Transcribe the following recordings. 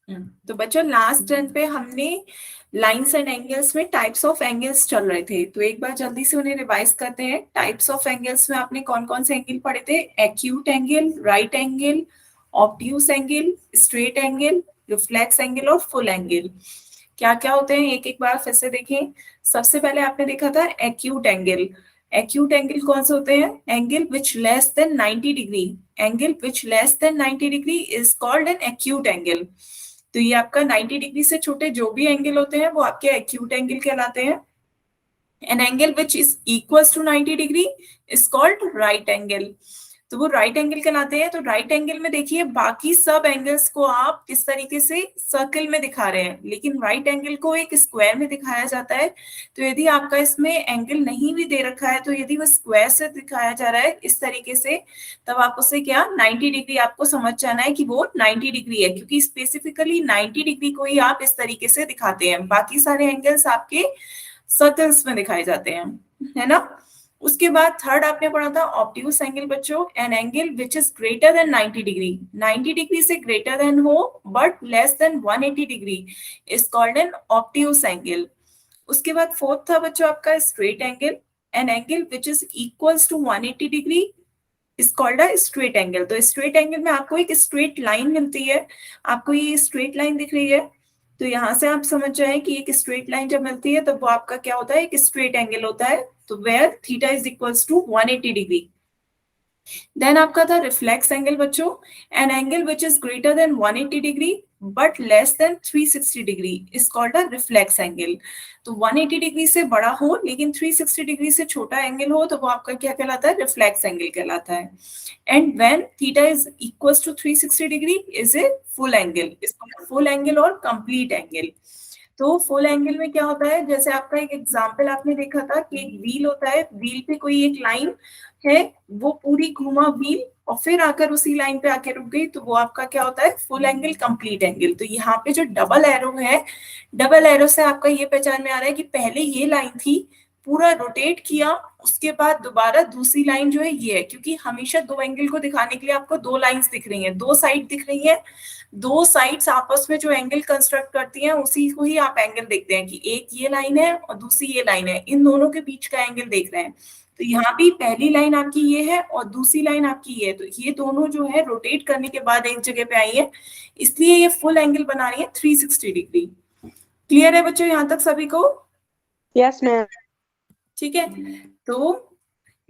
तो बच्चों last turn पे हमने लाइंस एंड एंगल्स में टाइप्स ऑफ एंगल्स चल रहे थे, तो एक बार जल्दी से उन्हें रिवाइज करते हैं। टाइप्स ऑफ एंगल्स में आपने कौन कौन से एंगल पढ़े थे? Acute angle, right angle, obtuse angle, straight angle, reflex angle और फुल एंगल। क्या क्या होते हैं एक एक बार फिर से देखें। सबसे पहले आपने देखा था एक्यूट एंगल। एक्यूट एंगल कौन से होते हैं? Angle which less than 90 degree. Angle which less than 90 degree is called an acute angle. तो ये आपका 90 डिग्री से छोटे जो भी एंगल होते हैं वो आपके एक्यूट एंगल कहलाते हैं। An angle which is equal to 90 degree is called right angle. तो वो राइट एंगल कहलाते हैं। तो राइट एंगल में देखिए बाकी सब एंगल्स को आप किस तरीके से सर्कल में दिखा रहे हैं, लेकिन राइट एंगल को एक स्क्वायर में दिखाया जाता है। तो यदि आपका इसमें एंगल नहीं भी दे रखा है, तो यदि वो स्क्वायर से दिखाया जा रहा है इस तरीके से, तब आप उसे क्या 90 डिग्री आपको समझ जाना है कि वो 90 डिग्री है, क्योंकि स्पेसिफिकली 90 डिग्री को ही आप इस तरीके से दिखाते हैं। बाकी सारे एंगल्स आपके सर्कल्स में दिखाए जाते हैं, है ना। उसके बाद थर्ड आपने पढ़ा था ऑब्ट्यूस एंगल बच्चों। An angle which is greater than 90 degree, 90 degree से ग्रेटर देन हो but less than 180 degree is called an obtuse angle. उसके बाद फोर्थ था बच्चों आपका straight angle. An angle which is equals to 180 degree is called a straight angle. तो straight angle में आपको एक स्ट्रेट लाइन मिलती है। आपको ये स्ट्रेट लाइन दिख रही है, तो यहां से आप समझ जाए कि एक स्ट्रेट लाइन जब मिलती है तो वो आपका क्या होता है? एक स्ट्रेट एंगल होता है। तो where theta is equals to 180 degree. देन आपका था रिफ्लेक्स एंगल बच्चों। An angle which is greater than 180 degree but less than 360 degree is called a reflex angle. तो 180 डिग्री से बड़ा हो लेकिन 360 डिग्री से छोटा एंगल हो तो वो आपका क्या कहलाता है? रिफ्लेक्स एंगल कहलाता है। And when theta is equals to 360 degree is a full angle. इसको फुल एंगल और कंप्लीट एंगल। तो फुल एंगल में क्या होता है? जैसे आपका एक एग्जांपल आपने देखा था कि एक व्हील होता है, व्हील पे कोई एक लाइन है, वो पूरी घुमा व्हील और फिर आकर उसी लाइन पे आके रुक गई, तो वो आपका क्या होता है? Full angle, complete angle. तो यहाँ पे जो डबल एरो है, डबल एरो से आपका ये पहचान में आ रहा है कि पहले ये लाइन थी, पूरा रोटेट किया, उसके बाद दोबारा दूसरी लाइन जो है ये है, क्योंकि हमेशा दो एंगल को दिखाने के लिए आपको दो लाइंस दिख रही हैं, दो साइड दिख रही है। दो साइड्स आपस में जो एंगल कंस्ट्रक्ट करती हैं उसी को ही आप एंगल देखते हैं कि एक ये लाइन है और दूसरी ये लाइन है, इन दोनों के बीच का एंगल देख रहे हैं। तो यहाँ भी पहली लाइन आपकी ये है और दूसरी लाइन आपकी ये है, तो ये दोनों जो है रोटेट करने के बाद एक जगह पे आई है, इसलिए ये फुल एंगल बना रही है 360 डिग्री। क्लियर है बच्चों यहाँ तक सभी को? Yes ma'am. ठीक है, तो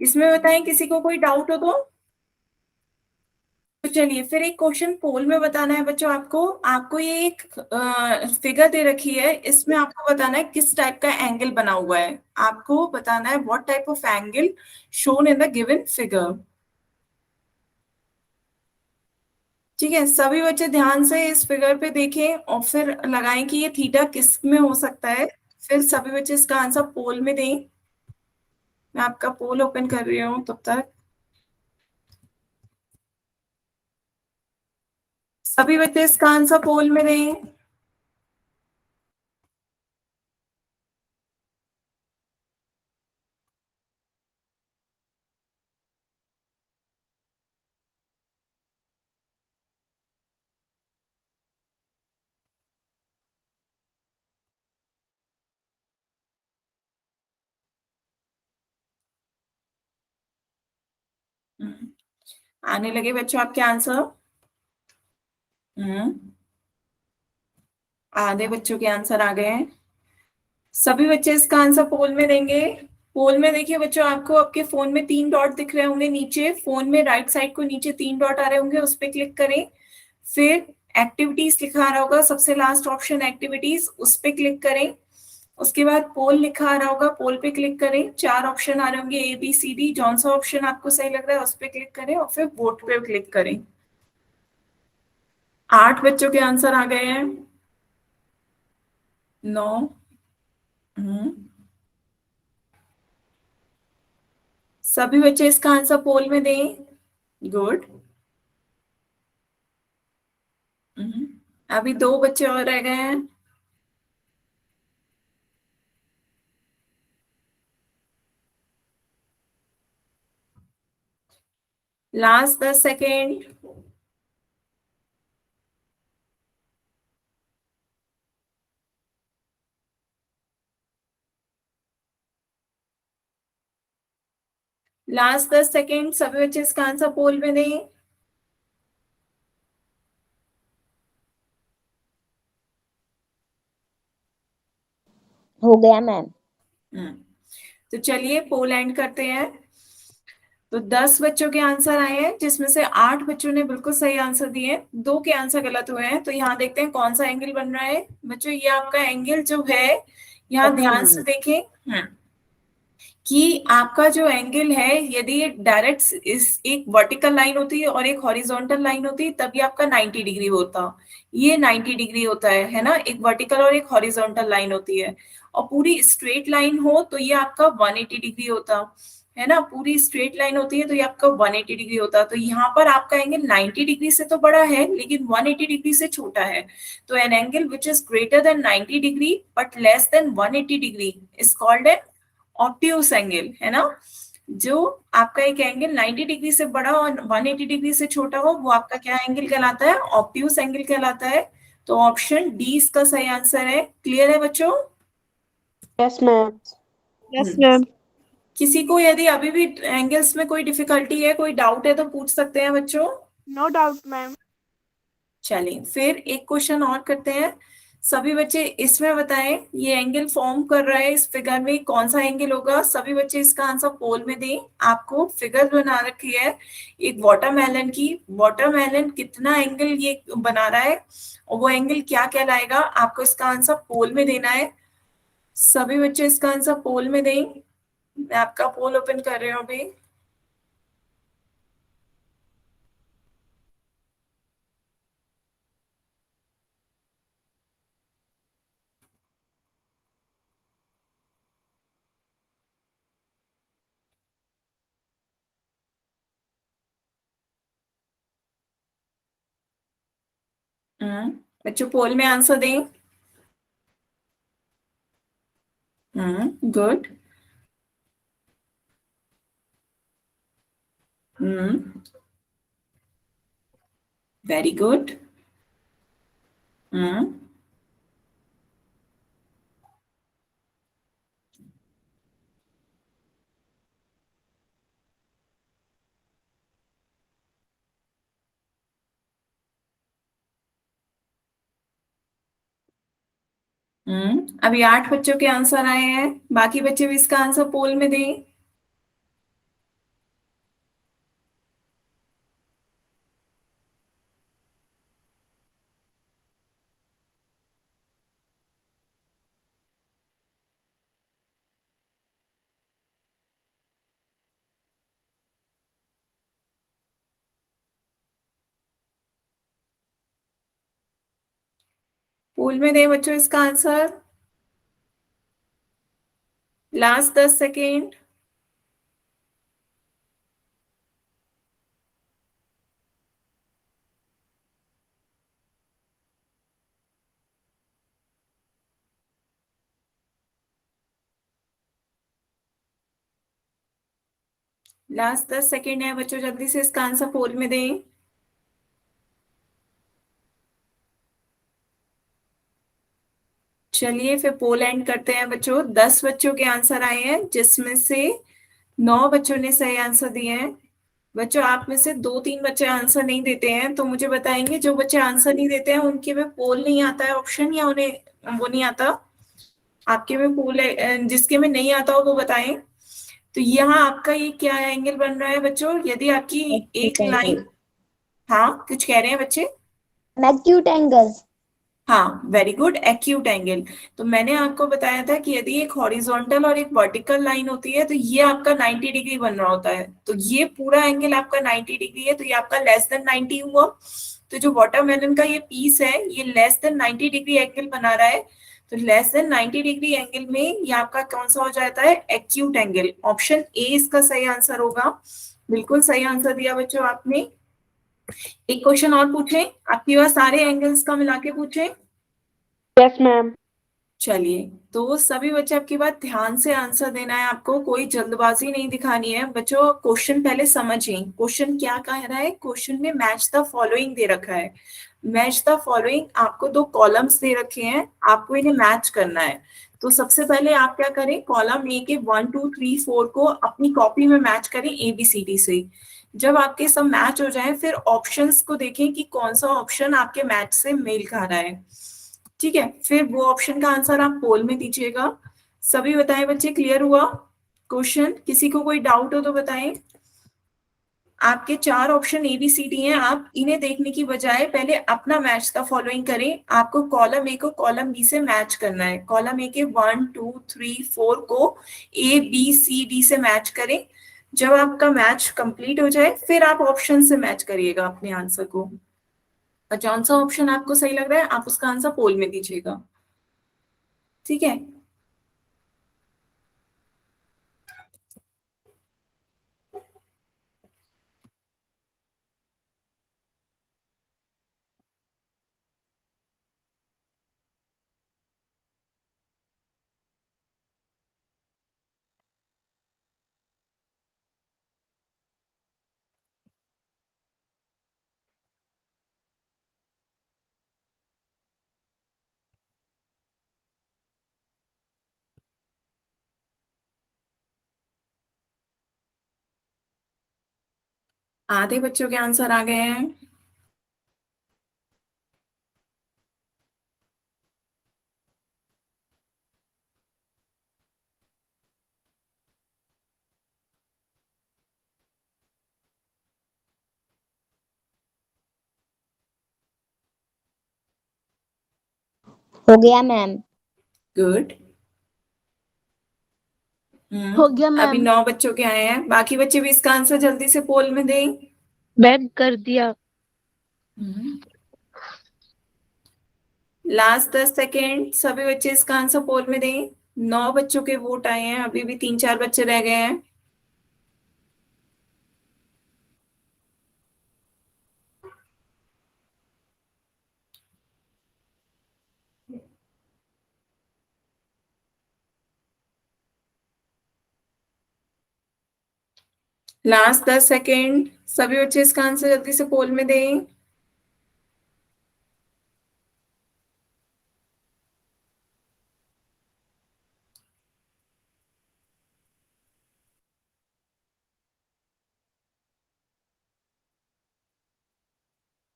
इसमें बताएं किसी को कोई डाउट हो तो चलिए फिर एक क्वेश्चन पोल में बताना है बच्चों आपको। आपको ये एक फिगर दे रखी है, इसमें आपको बताना है किस टाइप का एंगल बना हुआ है। आपको बताना है what type of angle shown in the given figure. ठीक है, सभी बच्चे ध्यान से इस फिगर पे देखें और फिर लगाएं कि ये थीटा किस में हो सकता है। फिर सभी बच्चे इसका आंसर पोल में दें। मैं आपका पोल ओपन कर रही हूँ तब तक। सभी बच्चे इसका आंसर पोल में दें। आने लगे बच्चों आपके आंसर? हम्म, आधे बच्चों के आंसर आ गए हैं। सभी बच्चे इसका आंसर पोल में देंगे। पोल में देखिए बच्चों, आपको आपके फोन में तीन डॉट दिख रहे होंगे नीचे, फोन में राइट साइड को नीचे तीन डॉट आ रहे होंगे, उस पर क्लिक करें। फिर एक्टिविटीज लिखा आ रहा होगा, सबसे लास्ट ऑप्शन एक्टिविटीज, उस पर क्लिक करें। उसके बाद पोल लिखा आ रहा होगा, पोल पे क्लिक करें। चार ऑप्शन आ रहे होंगे ABCD, जौन सा ऑप्शन आपको सही लग रहा है उस पर क्लिक करें और फिर वोट पे क्लिक करें। आठ बच्चों के आंसर आ गए हैं। नौ। हम्म, सभी बच्चे इसका आंसर पोल में दें। गुड। अभी दो बच्चे और रह गए हैं। Last 10 second. लास्ट 10 सेकेंड, सभी बच्चे इसका आंसर पोल में दें। हो गया मैम। हम्म, तो चलिए पोल एंड करते हैं। तो 10 बच्चों के आंसर आए हैं, जिसमें से 8 बच्चों ने बिल्कुल सही आंसर दिए, 2 के आंसर गलत हुए हैं। तो यहाँ देखते हैं कौन सा एंगल बन रहा है बच्चों। ये आपका एंगल जो है, यहाँ ध्यान से देखें। कि आपका जो एंगल है, यदि ये डायरेक्ट इस एक वर्टिकल लाइन होती है और एक हॉरिजॉन्टल लाइन होती है, तभी आपका 90 डिग्री होता। ये 90 डिग्री होता है ना, एक वर्टिकल और एक हॉरिजॉन्टल लाइन होती है। और पूरी स्ट्रेट लाइन हो तो ये आपका 180 डिग्री होता है ना, पूरी स्ट्रेट लाइन होती है तो ये आपका 180 डिग्री होता। तो यहाँ पर आपका एंगल 90 डिग्री से तो बड़ा है, लेकिन 180 डिग्री से छोटा है। तो N angle which is greater than 90 degree but less than 180 degree is called an obtuse angle, है ना। जो आपका एक एंगल 90 डिग्री से बड़ा और 180 डिग्री से छोटा हो, वो आपका क्या एंगल कहलाता है? ऑब्ट्यूस एंगल कहलाता है। तो ऑप्शन डी इसका सही आंसर है। क्लियर है बच्चों? Yes ma'am. यस हम्म, मैम। किसी को यदि अभी भी एंगल्स में कोई डिफिकल्टी है, कोई डाउट है, तो पूछ सकते हैं बच्चों। No doubt ma'am. चलिए फिर एक क्वेश्चन और करते हैं। सभी बच्चे इसमें बताएं, ये एंगल फॉर्म कर रहा है इस फिगर में, कौन सा एंगल होगा? सभी बच्चे इसका आंसर पोल में दें। आपको फिगर बना रखी है एक वाटरमेलन की। वाटरमेलन कितना एंगल ये बना रहा है और वो एंगल क्या कहलाएगा, आपको इसका आंसर पोल में देना है। सभी बच्चे इसका आंसर पोल में दें। मैं आपका पोल ओपन कर रही हूँ अभी। बच्चों पोल में आंसर दें। गुड। Very good. अभी 8 बच्चों के आंसर आए हैं, बाकी बच्चे भी इसका आंसर पोल में दें। पोल में दें बच्चों इसका answer. Last 10 second. Last 10 second है बच्चों, जल्दी से इसका आंसर पोल में दें। चलिए फिर पोल एंड करते हैं बच्चों। 10 बच्चों के आंसर आए हैं, जिसमें से 9 बच्चों ने सही आंसर दिए हैं। बच्चों आप में से 2-3 बच्चे आंसर नहीं देते हैं, तो मुझे बताएंगे जो बच्चे आंसर नहीं देते हैं उनके में पोल नहीं आता है ऑप्शन, या उन्हें वो नहीं आता? आपके में पोल है, जिसके में नहीं आता हो वो बताएं। तो यहाँ आपका ये क्या एंगल बन रहा है बच्चों? यदि आपकी एक लाइन, हाँ कुछ कह रहे हैं बच्चे? Acute angle. हाँ वेरी गुड, एक्यूट एंगल। तो मैंने आपको बताया था कि यदि एक हॉरिजॉन्टल और एक वर्टिकल लाइन होती है तो ये आपका 90 डिग्री बन रहा होता है। तो ये पूरा एंगल आपका 90 डिग्री है, तो ये आपका लेस देन 90 हुआ। तो जो वाटरमेलन का ये पीस है, ये लेस देन 90 डिग्री एंगल बना रहा है। तो लेस देन 90 डिग्री एंगल में ये आपका कौन सा हो जाता है? Acute angle. ऑप्शन ए इसका सही आंसर होगा। बिल्कुल सही आंसर दिया बच्चों आपने। एक क्वेश्चन और पूछें, आपके पास सारे एंगल्स का मिला के पूछें। Yes ma'am. चलिए, तो सभी बच्चे आपकी बात ध्यान से आंसर देना है आपको, कोई जल्दबाजी नहीं दिखानी है बच्चों। क्वेश्चन पहले समझें, क्वेश्चन क्या कह रहा है। क्वेश्चन में मैच द फॉलोइंग दे रखा है। मैच द फॉलोइंग, आपको 2 कॉलम्स दे रखे हैं, आपको इन्हें मैच करना है। तो सबसे पहले आप क्या करें, कॉलम ए के 1 2 3 4 को अपनी कॉपी में मैच करें ABCD से। जब आपके सब मैच हो जाए फिर ऑप्शंस को देखें कि कौन सा ऑप्शन आपके मैच से मेल खा रहा है। ठीक है, फिर वो ऑप्शन का आंसर आप पोल में दीजिएगा। सभी बताएं बच्चे, क्लियर हुआ क्वेश्चन? किसी को कोई डाउट हो तो बताएं। आपके 4 ऑप्शन ABCD हैं, आप इन्हें देखने की बजाय पहले अपना मैच का फॉलोइंग करें। आपको कॉलम ए को कॉलम बी से मैच करना है। कॉलम ए के 1 2 3 4 को ABCD से मैच करें। जब आपका मैच कंप्लीट हो जाए फिर आप ऑप्शन से मैच करिएगा अपने आंसर को, और जौन सा ऑप्शन आपको सही लग रहा है आप उसका आंसर पोल में दीजिएगा। ठीक है, आधे बच्चों के आंसर आ गए हैं। हो गया मैम। गुड। हो गया अभी मैम। 9 बच्चों के आए हैं, बाकी बच्चे भी इसका आंसर जल्दी से पोल में दें। मैम कर दिया। लास्ट 10 सेकेंड, सभी बच्चे इसका आंसर पोल में दें। 9 बच्चों के वोट आए हैं, अभी भी 3 4 बच्चे रह गए हैं। लास्ट 10 सेकेंड, सभी बच्चे इसका आंसर जल्दी से पोल में दें।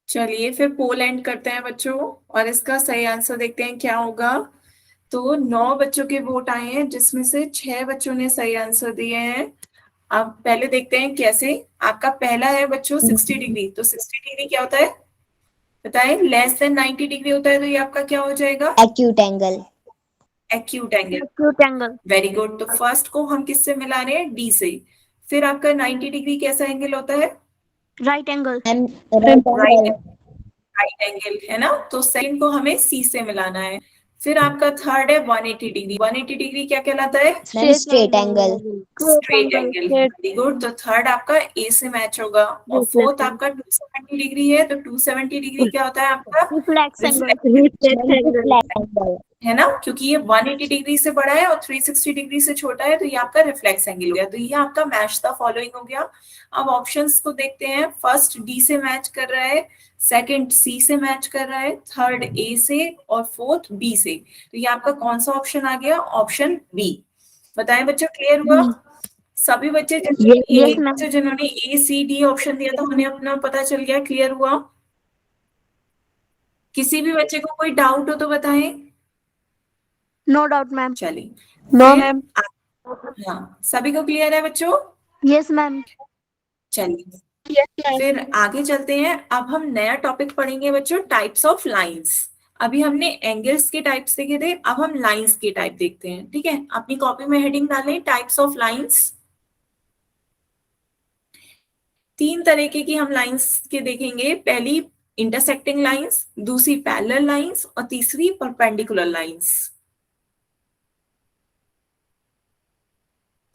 चलिए फिर पोल एंड करते हैं बच्चों, और इसका सही आंसर देखते हैं क्या होगा। तो 9 बच्चों के वोट आए हैं, जिसमें से 6 बच्चों ने सही आंसर दिए हैं। अब पहले देखते हैं कैसे। आपका पहला है बच्चों 60 डिग्री, तो 60 डिग्री क्या होता है बताएं? लेस देन 90 डिग्री होता है, तो ये आपका क्या हो जाएगा? Acute angle. Acute angle. Acute angle. Very good. तो फर्स्ट को हम किससे मिला रहे हैं? डी से। फिर आपका 90 डिग्री कैसा एंगल होता है? Right angle. Ma'am right right, angle. Right angle है ना। तो सेकंड को हमें सी से मिलाना है। फिर आपका थर्ड है 180 डिग्री। 180 डिग्री क्या कहलाता है? Ma'am straight angle. Straight angle. Very good. तो थर्ड आपका ए से मैच होगा। और फोर्थ आपका 270 डिग्री है, तो 270 डिग्री क्या होता है आपका? Reflex angle. Reflex reflect angle. है ना, क्योंकि ये 180 डिग्री से बड़ा है और 360 डिग्री से छोटा है, तो ये आपका रिफ्लेक्स एंगल हो गया। तो ये आपका मैच द फॉलोइंग हो गया। अब ऑप्शंस को देखते हैं। फर्स्ट डी से मैच कर रहा है, सेकंड सी से मैच कर रहा है, थर्ड ए से, और फोर्थ बी से। तो ये आपका कौन सा ऑप्शन आ गया? Option B. बताएं बच्चों, क्लियर हुआ? सभी बच्चे Yes, ma'am. जिन्होंने ए सी डी ऑप्शन दिया था उन्हें अपना पता चल गया, क्लियर हुआ? किसी भी बच्चे को कोई डाउट हो तो बताएं। No doubt ma'am. चलिए नो फिर मैम। हाँ, सभी को क्लियर है बच्चों? Yes ma'am. चलिए यस मैम। फिर आगे चलते हैं। अब हम नया टॉपिक पढ़ेंगे बच्चों, टाइप्स ऑफ लाइंस। अभी हमने एंगल्स के टाइप्स देखे थे, अब हम लाइंस के टाइप देखते हैं। ठीक है, अपनी कॉपी में हेडिंग डालें, टाइप्स ऑफ लाइंस। 3 तरीके की हम लाइंस के देखेंगे। पहली इंटरसेक्टिंग लाइंस, दूसरी पैरेलल लाइंस, और तीसरी परपेंडिकुलर लाइंस।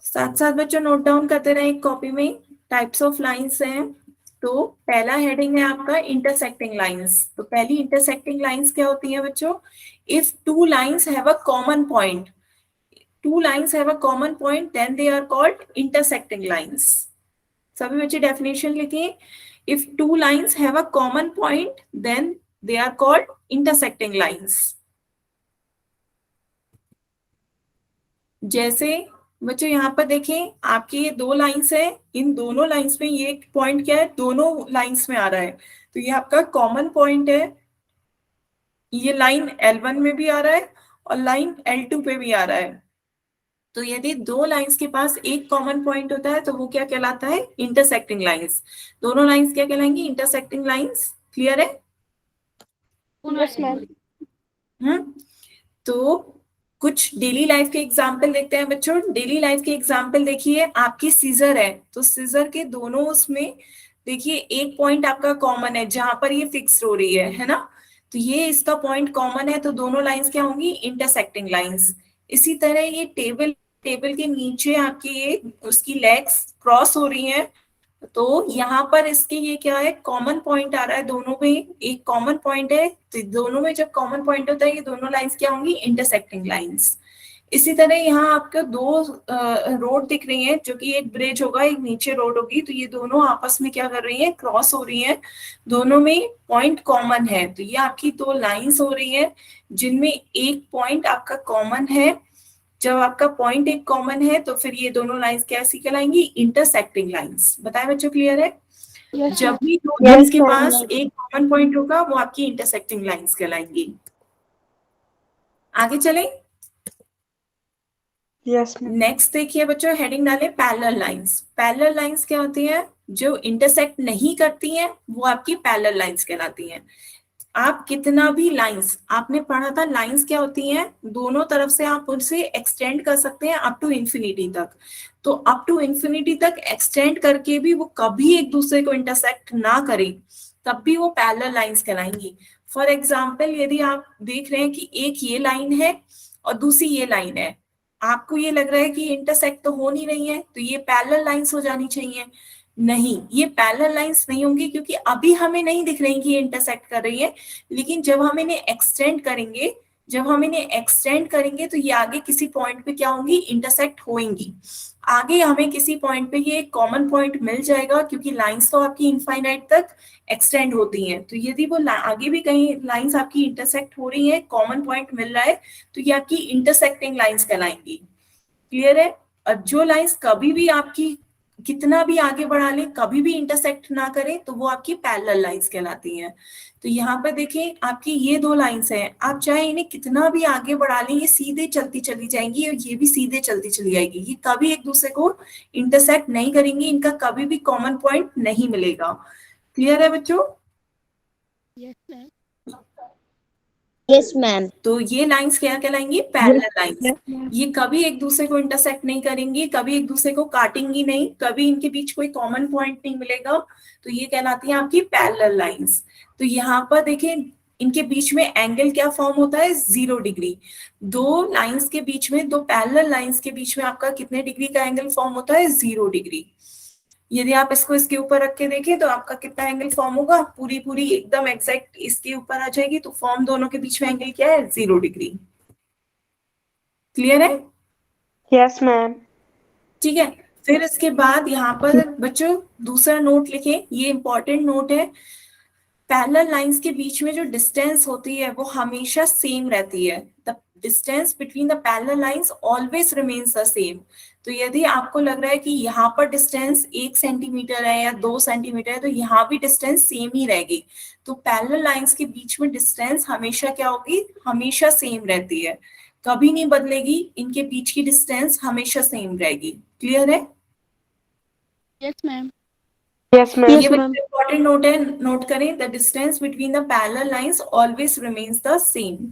साथ साथ बच्चों नोट डाउन करते रहे कॉपी में। टाइप्स ऑफ लाइंस हैं, तो पहला हेडिंग है आपका इंटरसेक्टिंग लाइंस। तो पहली इंटरसेक्टिंग लाइंस क्या होती है बच्चों? If two lines have a common point, two lines have a common point, then they are called intersecting lines. सभी बच्चे डेफिनेशन लिखिए। If two lines have a common point, then they are called intersecting lines. जैसे बच्चों यहाँ पर देखें, आपकी ये दो लाइंस है, इन दोनों लाइंस में ये पॉइंट क्या है, दोनों लाइंस में आ रहा है, तो ये आपका कॉमन पॉइंट है। ये लाइन L1 में भी आ रहा है और लाइन L2 पे भी आ रहा है। तो यदि दो लाइंस के पास एक कॉमन पॉइंट होता है तो वो क्या कहलाता है, इंटरसेक्टिंग लाइंस। दोनों लाइंस क्या कहलाएंगी, इंटरसेक्टिंग लाइंस। क्लियर है? Yes, ma'am. तो कुछ डेली लाइफ के एग्जाम्पल देखते हैं बच्चों। डेली लाइफ के एग्जाम्पल देखिए, आपकी सीजर है तो सीजर के दोनों उसमें देखिए एक पॉइंट आपका कॉमन है जहां पर ये फिक्स हो रही है ना, तो ये इसका पॉइंट कॉमन है, तो दोनों लाइंस क्या होंगी, इंटरसेक्टिंग लाइंस। इसी तरह ये टेबल टेबल के नीचे आपकी ये उसकी लेग्स क्रॉस हो रही हैं, तो यहाँ पर इसके ये क्या है, कॉमन पॉइंट आ रहा है, दोनों में एक कॉमन पॉइंट है, तो दोनों में जब कॉमन पॉइंट होता है ये दोनों लाइंस क्या होंगी, इंटरसेक्टिंग लाइंस। इसी तरह यहाँ आपको दो रोड दिख रही हैं, जो कि एक ब्रिज होगा एक नीचे रोड होगी, तो ये दोनों आपस में क्या कर रही हैं, क्रॉस हो रही हैं, दोनों में पॉइंट कॉमन है, तो ये आपकी दो लाइंस हो रही हैं जिनमें एक पॉइंट आपका कॉमन है। जब आपका पॉइंट एक कॉमन है तो फिर ये दोनों लाइंस कैसी कहलाएंगी, इंटरसेक्टिंग लाइंस। बताएं बच्चों, क्लियर है? Yes, जब ma'am. भी दो Yes, लाइंस के ma'am. पास एक कॉमन पॉइंट होगा वो आपकी इंटरसेक्टिंग लाइंस कहलाएंगी। आगे चलें। Yes, ma'am. नेक्स्ट देखिए बच्चों, हेडिंग डाले पैरेलल लाइंस। पैरेलल लाइंस क्या होती है, जो इंटरसेक्ट नहीं करती हैं वो आपकी पैरेलल लाइंस कहलाती हैं। आप कितना भी लाइंस, आपने पढ़ा था लाइंस क्या होती हैं, दोनों तरफ से आप उनसे एक्सटेंड कर सकते हैं अप टू इंफिनिटी तक, तो अप टू इंफिनिटी तक एक्सटेंड करके भी वो कभी एक दूसरे को इंटरसेक्ट ना करें तब भी वो पैरेलल लाइंस कहलाएंगी। फॉर एग्जाम्पल, यदि आप देख रहे हैं कि एक ये लाइन है और दूसरी ये लाइन है, आपको ये लग रहा है कि इंटरसेक्ट तो हो नहीं रही है, तो ये पैरेलल लाइंस हो जानी चाहिए। नहीं, ये पैरेलल लाइंस नहीं होंगी, क्योंकि अभी हमें नहीं दिख रही कि ये इंटरसेक्ट कर रही है, लेकिन जब हम इन्हें एक्सटेंड करेंगे, तो ये आगे किसी पॉइंट पे क्या होंगी, इंटरसेक्ट होंगी। आगे हमें किसी पॉइंट पे ये कॉमन पॉइंट मिल जाएगा, क्योंकि लाइंस तो आपकी इनफाइनाइट तक एक्सटेंड होती हैं, तो यदि वो आगे भी कहीं लाइंस आपकी इंटरसेक्ट हो रही है, कॉमन पॉइंट मिल रहा है, तो ये आपकी इंटरसेक्टिंग लाइंस कहलाएंगी। क्लियर है? और जो लाइंस कभी भी आपकी कितना भी आगे बढ़ा ले कभी भी इंटरसेक्ट ना करे तो वो आपकी पैरेलल लाइंस कहलाती हैं। तो यहाँ पर देखिए, आपकी ये दो लाइंस हैं, आप चाहे इन्हें कितना भी आगे बढ़ा लें ये सीधे चलती चली जाएंगी और ये भी सीधे चलती चली जाएगी, ये कभी एक दूसरे को इंटरसेक्ट नहीं करेंगी, इनका कभी भी कॉमन पॉइंट नहीं मिलेगा। क्लियर है बच्चों? Yes, ma'am. Yes, ma'am. तो ये लाइंस क्या कहलाएंगी, पैरेलल लाइंस। Yes, ma'am. ये कभी एक दूसरे को इंटरसेक्ट नहीं करेंगी, कभी एक दूसरे को काटेंगी नहीं, कभी इनके बीच कोई कॉमन पॉइंट नहीं मिलेगा, तो ये कहलाती है आपकी पैरेलल लाइंस। तो यहाँ पर देखिए, इनके बीच में एंगल क्या फॉर्म होता है, 0 डिग्री। दो लाइंस के बीच में, दो पैरेलल लाइंस के बीच में आपका कितने डिग्री का एंगल फॉर्म होता है, 0 डिग्री। यदि आप इसको इसके ऊपर रख के देखें तो आपका कितना एंगल फॉर्म होगा, पूरी पूरी एकदम एग्जैक्ट इसके ऊपर आ जाएगी, तो फॉर्म दोनों के बीच में एंगल क्या है, 0 डिग्री। क्लियर है? Yes, ma'am. ठीक है। फिर इसके बाद यहाँ पर बच्चों दूसरा नोट लिखें, ये इंपॉर्टेंट नोट है। पैरेलल लाइंस के बीच में जो डिस्टेंस होती है वो हमेशा सेम रहती है। The distance between the parallel lines always remains the same. तो यदि आपको लग रहा है कि यहाँ पर डिस्टेंस 1 सेंटीमीटर है या 2 सेंटीमीटर है, तो यहाँ भी डिस्टेंस सेम ही रहेगी। तो पैरेलल लाइंस के बीच में डिस्टेंस हमेशा क्या होगी, हमेशा सेम रहती है, कभी नहीं बदलेगी, इनके बीच की डिस्टेंस हमेशा सेम रहेगी। क्लियर है? Yes, ma'am. Yes, ma'am. ये इंपॉर्टेंट नोट है, नोट करें, the distance between the parallel lines always remains the same.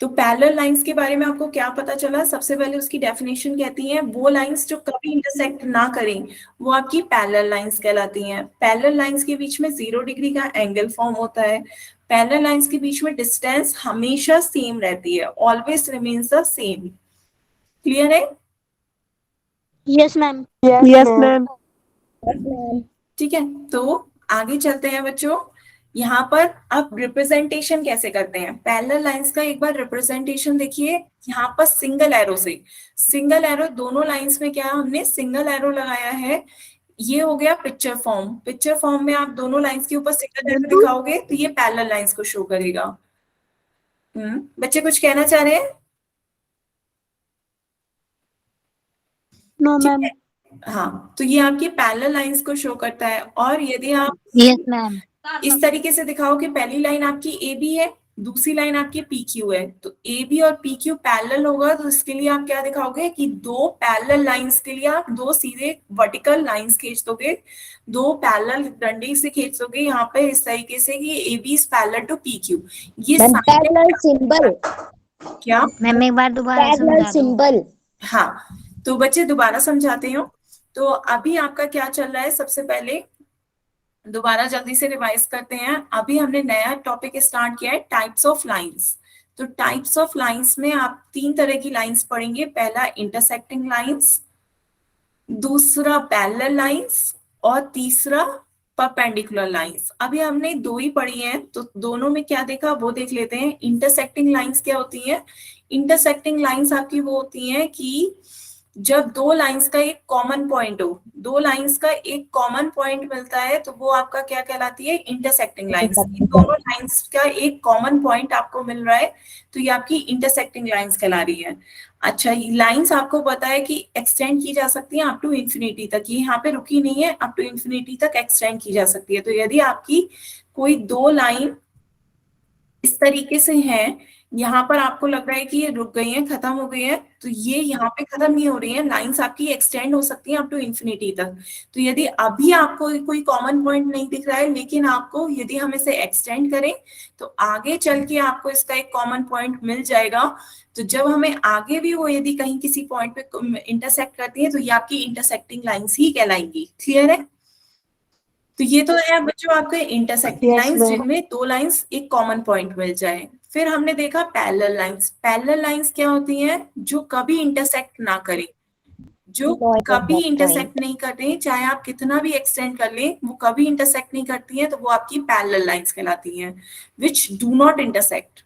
तो पैरेलल लाइंस के बारे में आपको क्या पता चला, सबसे पहले उसकी डेफिनेशन कहती है, वो लाइंस जो कभी इंटरसेक्ट ना करें वो आपकी पैरेलल लाइंस कहलाती हैं। पैरेलल लाइंस के बीच में 0 डिग्री का एंगल फॉर्म होता है, पैरेलल लाइंस के बीच में डिस्टेंस हमेशा सेम रहती है, always remains the same. Clear है? Yes, ma'am. Yes, ma'am. ठीक है, तो आगे चलते हैं बच्चों। यहाँ पर अब रिप्रेजेंटेशन कैसे करते हैं पैरेलल लाइंस का, एक बार रिप्रेजेंटेशन देखिए। यहाँ पर सिंगल एरो से, सिंगल एरो दोनों लाइंस में क्या हमने सिंगल एरो लगाया है, ये हो गया पिक्चर फॉर्म। पिक्चर फॉर्म में आप दोनों लाइंस के ऊपर सिंगल एरो दिखाओगे तो ये पैरेलल लाइंस को शो करेगा। बच्चे कुछ कहना चाह रहे हैं? No, ठीक ma'am. है, हाँ, तो ये आपकी पैरेलल लाइंस को शो करता है। और यदि आप Yes, ma'am. इस तरीके से दिखाओ कि पहली लाइन आपकी ए बी है, दूसरी लाइन आपकी पी क्यू है, तो ए बी और पी क्यू पैरेलल होगा, तो इसके लिए आप क्या दिखाओगे कि दो पैरेलल लाइंस के लिए आप दो सीधे वर्टिकल लाइंस खींच दोगे, दो पैरेलल डंडे से खींच दोगे यहाँ पे इस तरीके से कि A B is parallel to P Q. ये Ma'am, साइन parallel symbol. क्या? मैम एक बार दोबारा parallel समझा दो। symbol. हाँ, तो बच्चे दोबारा समझाते हो। तो अभी आपका क्या चल रहा है, सबसे पहले दोबारा जल्दी से रिवाइज करते हैं। अभी हमने नया टॉपिक स्टार्ट किया है, टाइप्स ऑफ लाइंस। तो टाइप्स ऑफ लाइंस में आप तीन तरह की लाइंस पढ़ेंगे। पहला इंटरसेक्टिंग लाइंस, दूसरा पैरेलल लाइंस और तीसरा परपेंडिकुलर लाइंस। अभी हमने दो ही पढ़ी हैं, तो दोनों में क्या देखा वो देख लेते हैं। इंटरसेक्टिंग लाइंस क्या होती हैं? इंटरसेक्टिंग लाइंस आपकी वो होती हैं कि जब दो लाइंस का एक कॉमन पॉइंट हो, दो लाइंस का एक कॉमन पॉइंट मिलता है, तो वो आपका क्या कहलाती है? Intersecting lines. इन दोनों लाइंस का एक कॉमन पॉइंट आपको मिल रहा है, तो ये आपकी इंटरसेक्टिंग लाइंस कहला रही है। अच्छा, ये लाइंस आपको पता है कि एक्सटेंड की जा सकती है अप टू इंफिनिटी तक, ये यहाँ पे रुकी नहीं है, अप टू इंफिनिटी तक एक्सटेंड की जा सकती है। तो यदि आपकी कोई दो लाइन इस तरीके से हैं, यहाँ पर आपको लग रहा है कि ये रुक गई हैं, खत्म हो गई हैं, तो ये यहाँ पे खत्म नहीं हो रही है, लाइंस आपकी एक्सटेंड हो सकती हैं अप टू इंफिनिटी तक। तो यदि अभी आपको कोई कॉमन पॉइंट नहीं दिख रहा है, लेकिन आपको यदि हम इसे एक्सटेंड करें तो आगे चल के आपको इसका एक कॉमन पॉइंट मिल जाएगा। तो जब हमें आगे भी वो यदि कहीं किसी पॉइंट पे इंटरसेक्ट करती है, तो ये आपकी इंटरसेक्टिंग लाइंस ही कहलाएंगी। क्लियर है? तो ये तो है बच्चों आपके इंटरसेक्टिंग Yes, लाइंस, ma'am. जिनमें दो लाइंस एक कॉमन पॉइंट मिल जाए। फिर हमने देखा पैरेलल लाइंस। पैरेलल लाइंस क्या होती हैं? जो कभी इंटरसेक्ट ना करें, जो कभी इंटरसेक्ट नहीं करते, चाहे आप कितना भी एक्सटेंड कर लें, वो कभी इंटरसेक्ट नहीं करती हैं, तो वो आपकी पैरेलल लाइंस कहलाती हैं। Which do not intersect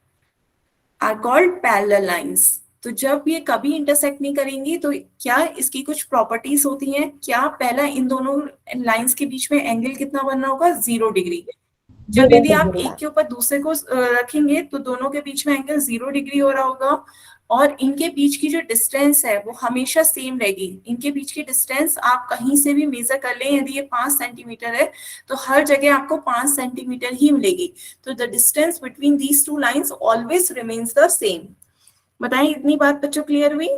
are called parallel lines. तो जब ये कभी इंटरसेक्ट नहीं करेंगी, तो क्या इसकी कुछ प्रॉपर्टीज होती हैं? क्या पहला, इन दोनों लाइंस के बीच में एंगल कितना बनना होगा? 0 डिग्री। जब यदि आप एक के ऊपर दूसरे को रखेंगे, तो दोनों के बीच में एंगल 0 डिग्री हो रहा होगा, और इनके बीच की जो डिस्टेंस है वो हमेशा सेम रहेगी। इनके बीच की डिस्टेंस आप कहीं से भी मेजर कर लें, यदि ये 5 सेंटीमीटर है, तो हर जगह आपको 5 सेंटीमीटर ही मिलेगी। तो the distance between these two lines always remains the same. बताएं, इतनी बात बच्चों क्लियर हुई?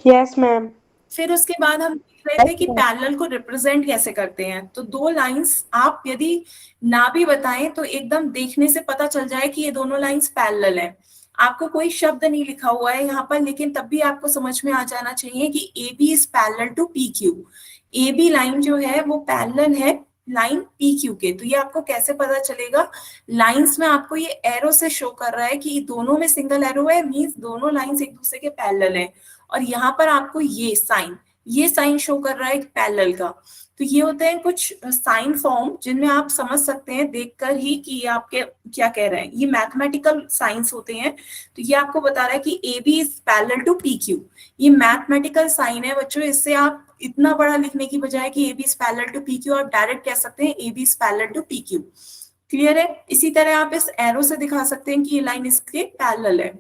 Yes, ma'am. फिर उसके बाद हम देख रहे थे कि पैरेलल को रिप्रेजेंट कैसे करते हैं। तो दो लाइंस आप यदि ना भी बताएं, तो एकदम देखने से पता चल जाए कि ये दोनों लाइंस पैरेलल हैं। आपको कोई शब्द नहीं लिखा हुआ है यहाँ पर, लेकिन तब भी आपको समझ में आ जाना चाहिए कि A B is parallel to P Q. A B line जो है वो पैरेलल है लाइन पी क्यू के। तो ये आपको कैसे पता चलेगा? लाइंस में आपको ये एरो से शो कर रहा है कि दोनों में सिंगल एरो है, मींस दोनों लाइंस एक दूसरे के पैरेलल है। और यहाँ पर आपको ये साइन शो कर रहा है पैरेलल का। तो ये होते हैं कुछ साइन फॉर्म, जिनमें आप समझ सकते हैं देखकर ही कि ये आपके क्या कह रहे हैं। ये मैथमेटिकल साइंस होते हैं। तो ये आपको बता रहा है कि A B is parallel to P Q. ये मैथमेटिकल साइन है बच्चों। इससे आप इतना बड़ा लिखने की बजाय कि A B is parallel to P Q, आप डायरेक्ट कह सकते हैं A B is parallel to P Q. Clear है? इसी तरह आप इस एरो से दिखा सकते हैं कि ये लाइन इसके पैरेलल है।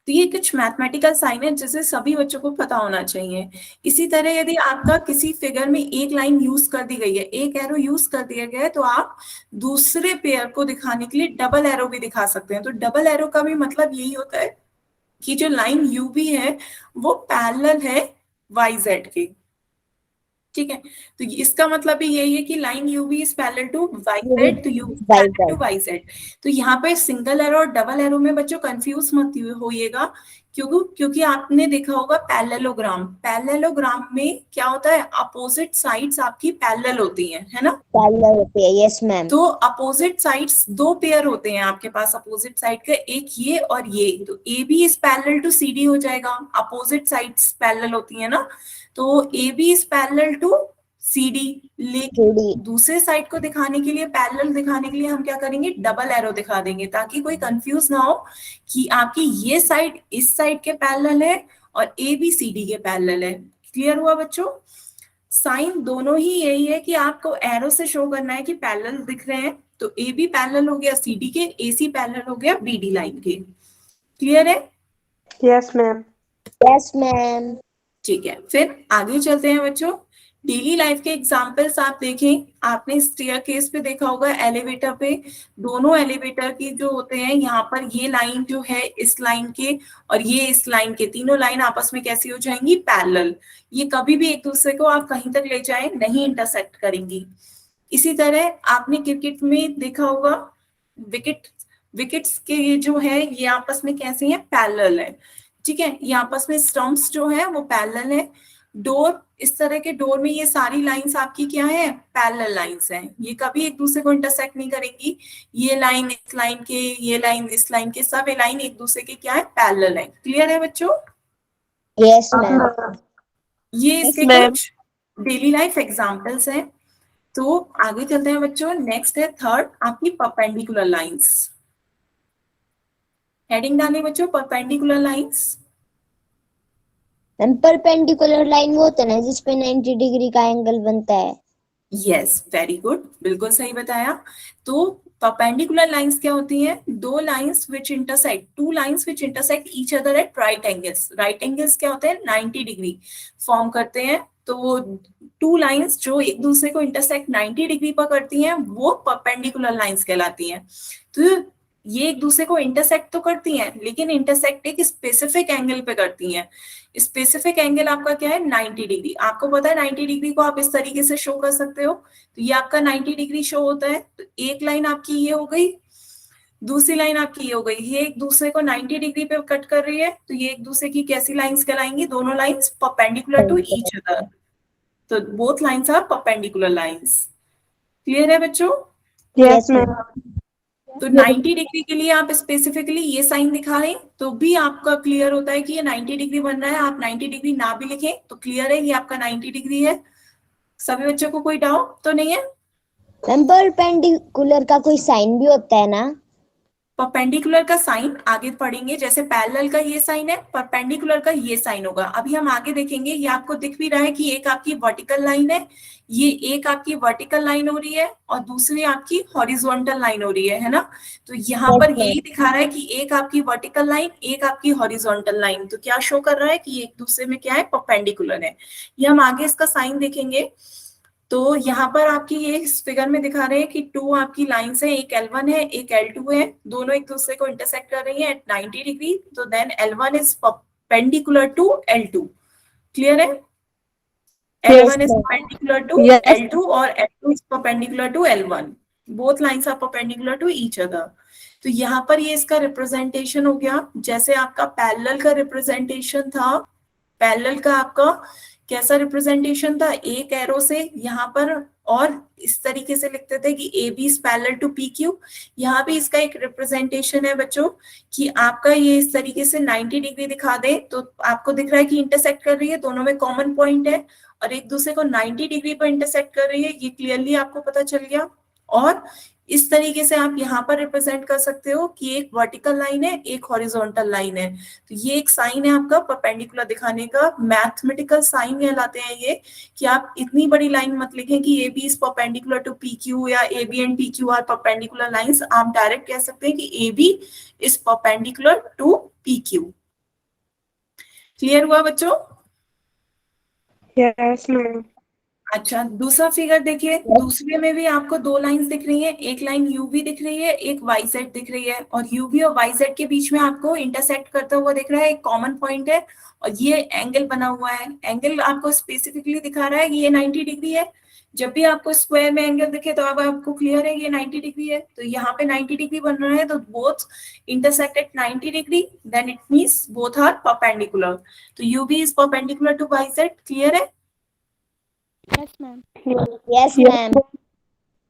तो ये कुछ मैथमेटिकल साइन है जिसे सभी बच्चों को पता होना चाहिए। इसी तरह यदि आपका किसी फिगर में एक लाइन यूज कर दी गई है, एक एरो यूज कर दिया गया है, तो आप दूसरे पेयर को दिखाने के लिए डबल एरो भी दिखा सकते हैं। तो डबल एरो का भी मतलब यही होता है कि जो लाइन यू बी है वो पैरेलल है वाई जेड के। ठीक है, तो इसका मतलब भी यही है कि line U B is parallel to Y Z, तो U parallel to Y Z. तो यहाँ पे सिंगल एरो और डबल एरो में बच्चों कंफ्यूज मत होइएगा, क्योंकि आपने देखा होगा पैरेललोग्राम। पैरेललोग्राम में क्या होता है? अपोजिट साइड्स आपकी पैरेलल होती हैं, है ना? पैरेलल होती है, यस मैम। तो अपोजिट साइड्स दो पेयर होते हैं आपके पास अपोजिट साइड के, एक ये और ये। तो A B is parallel to C D हो जाएगा, अपोजिट साइड्स पैरेलल होती है ना। तो A B is parallel to C D. लेकिन दूसरे साइड को दिखाने के लिए, पैरेलल दिखाने के लिए हम क्या करेंगे? डबल एरो दिखा देंगे, ताकि कोई कंफ्यूज ना हो कि आपकी ये साइड इस साइड के पैरेलल है और ए बी सी डी के पैरेलल है। क्लियर हुआ बच्चों? साइन दोनों ही यही है कि आपको एरो से शो करना है कि पैरेलल दिख रहे हैं। तो ए बी पैरेलल हो गया सी डी के, ए सी पैरेलल हो गया बी डी लाइन के। क्लियर है? Yes, ma'am. Yes ma'am. ठीक है, फिर आगे चलते हैं बच्चों। डेली लाइफ के एग्जांपल्स आप देखें, आपने स्टेयरकेस पे देखा होगा, एलिवेटर पे, दोनों एलिवेटर की जो होते हैं यहाँ पर ये लाइन जो है इस लाइन के और ये इस लाइन के, तीनों लाइन आपस में कैसी हो जाएंगी, पैरेलल। ये कभी भी एक दूसरे को आप कहीं तक ले जाएं नहीं इंटरसेक्ट करेंगी। इसी तरह आपने क्रिकेट में देखा होगा, विकेट विकेट्स के ये जो है ये आपस में कैसे हैं, पैरेलल है। ठीक है, ये आपस में स्टंप्स जो है वो पैरेलल है। डोर, इस तरह के डोर में ये सारी लाइंस आपकी क्या है, पैरेलल लाइंस हैं, ये कभी एक दूसरे को इंटरसेक्ट नहीं करेंगी। ये लाइन इस लाइन के, ये लाइन इस लाइन के, सब ये लाइन एक दूसरे के क्या है, पैरेलल है। क्लियर है बच्चों? Yes ma'am. ये इसके ma'am. कुछ डेली लाइफ एग्जांपल्स हैं। तो आगे चलते हैं बच्चों, नेक्स्ट है थर्ड आपकी परपेंडिकुलर लाइंस। हेडिंग डालें बच्चों, perpendicular lines. Ma'am perpendicular line वो होता है ना जिसपे 90 डिग्री का एंगल बनता है। यस, वेरी गुड, बिल्कुल सही बताया। तो परपेंडिकुलर लाइंस क्या होती हैं, दो lines which intersect, two lines which intersect each other at right angles. Right angles क्या होते हैं, 90 डिग्री फॉर्म करते हैं। तो वो टू लाइंस जो एक दूसरे को इंटरसेक्ट 90 डिग्री पर करती हैं वो परपेंडिकुलर लाइंस कहलाती हैं। तो ये एक दूसरे को इंटरसेक्ट तो करती हैं लेकिन इंटरसेक्ट एक स्पेसिफिक एंगल पे करती हैं। स्पेसिफिक एंगल आपका क्या है, 90 डिग्री। आपको पता है 90 डिग्री को आप इस तरीके से शो कर सकते हो। तो ये आपका 90 डिग्री शो होता है। तो एक लाइन आपकी ये हो गई, दूसरी लाइन आपकी ये हो गई, ये एक दूसरे को 90 डिग्री पे कट कर रही है। तो ये एक दूसरे की कैसी लाइंस कहलाएंगी, दोनों lines perpendicular to each other. तो both lines are perpendicular lines. Clear है बच्चों? Yes, ma'am. तो 90 डिग्री के लिए आप स्पेसिफिकली ये साइन दिखा रहे हैं तो भी आपका क्लियर होता है कि ये 90 डिग्री बन रहा है। आप 90 डिग्री ना भी लिखें तो क्लियर है ये आपका 90 डिग्री है। सभी बच्चों को कोई डाउट तो नहीं है? मैम परपेंडिकुलर का कोई साइन भी होता है ना? परपेंडिकुलर का साइन आगे पढ़ेंगे, जैसे पैरेलल का ये साइन है, परपेंडिकुलर का ये साइन होगा। अभी हम आगे देखेंगे। ये आपको दिख भी रहा है कि एक आपकी वर्टिकल लाइन है, ये एक आपकी वर्टिकल लाइन हो रही है और दूसरी आपकी हॉरिजॉन्टल लाइन हो रही है ना। तो यहाँ पर यही दिखा रहा है कि एक आपकी वर्टिकल लाइन, एक आपकी हॉरिजॉन्टल लाइन। तो क्या शो कर रहा है कि एक दूसरे में क्या है, परपेंडिकुलर है। ये हम आगे इसका साइन देखेंगे। तो यहाँ पर आपकी ये इस फिगर में दिखा रहे हैं कि टू आपकी लाइंस है, एक L1 है एक L2 है, दोनों एक दूसरे को इंटरसेक्ट कर रही है एट 90 डिग्री। तो then L1 is perpendicular to L2। Clear है? L1 is perpendicular to L2 और L2 is perpendicular to L1. Both lines are perpendicular to each other. तो यहाँ पर ये इसका रिप्रेजेंटेशन हो गया। जैसे आपका पैरेलल का रिप्रेजेंटेशन था, पैरेलल का आपका कैसा रिप्रेजेंटेशन था, एक एरो से यहाँ पर, और इस तरीके से लिखते थे कि A B is parallel to P Q. यहाँ भी इसका एक रिप्रेजेंटेशन है बच्चों कि आपका ये इस तरीके से 90 डिग्री दिखा दे तो आपको दिख रहा है कि इंटरसेक्ट कर रही है, दोनों में कॉमन पॉइंट है और एक दूसरे को 90 डिग्री पर इंटरसेक्ट कर रही है, ये क्लियरली आपको पता चल गया। और इस तरीके से आप यहाँ पर रिप्रेजेंट कर सकते हो कि एक वर्टिकल लाइन है एक हॉरिजॉन्टल लाइन है। तो ये एक साइन है आपका परपेंडिकुलर दिखाने का, मैथमेटिकल साइन कहलाते हैं ये। कि आप इतनी बड़ी लाइन मत लिखें कि A B is perpendicular to P Q या A B and P Q are perpendicular lines. आप डायरेक्ट कह सकते हैं कि A B is perpendicular to P Q. Clear हुआ बच्चों? Yes, ma'am. अच्छा, दूसरा फिगर देखिए। दूसरे में भी आपको दो लाइंस दिख रही हैं, एक लाइन यूवी दिख रही है एक वाई जेड दिख रही है और यूवी और वाई जेड के बीच में आपको इंटरसेक्ट करता हुआ दिख रहा है, एक कॉमन पॉइंट है और ये एंगल बना हुआ है। एंगल आपको स्पेसिफिकली दिखा रहा है कि ये 90 डिग्री है। जब भी आपको स्क्वायर में एंगल दिखे तो अब आपको क्लियर है ये 90 डिग्री है। तो यहाँ पे 90 डिग्री बन रहा है तो both intersect at 90 degree, then it means both are perpendicular. तो UV is perpendicular to Y Z. Clear है? Yes, ma'am. Yes ma'am.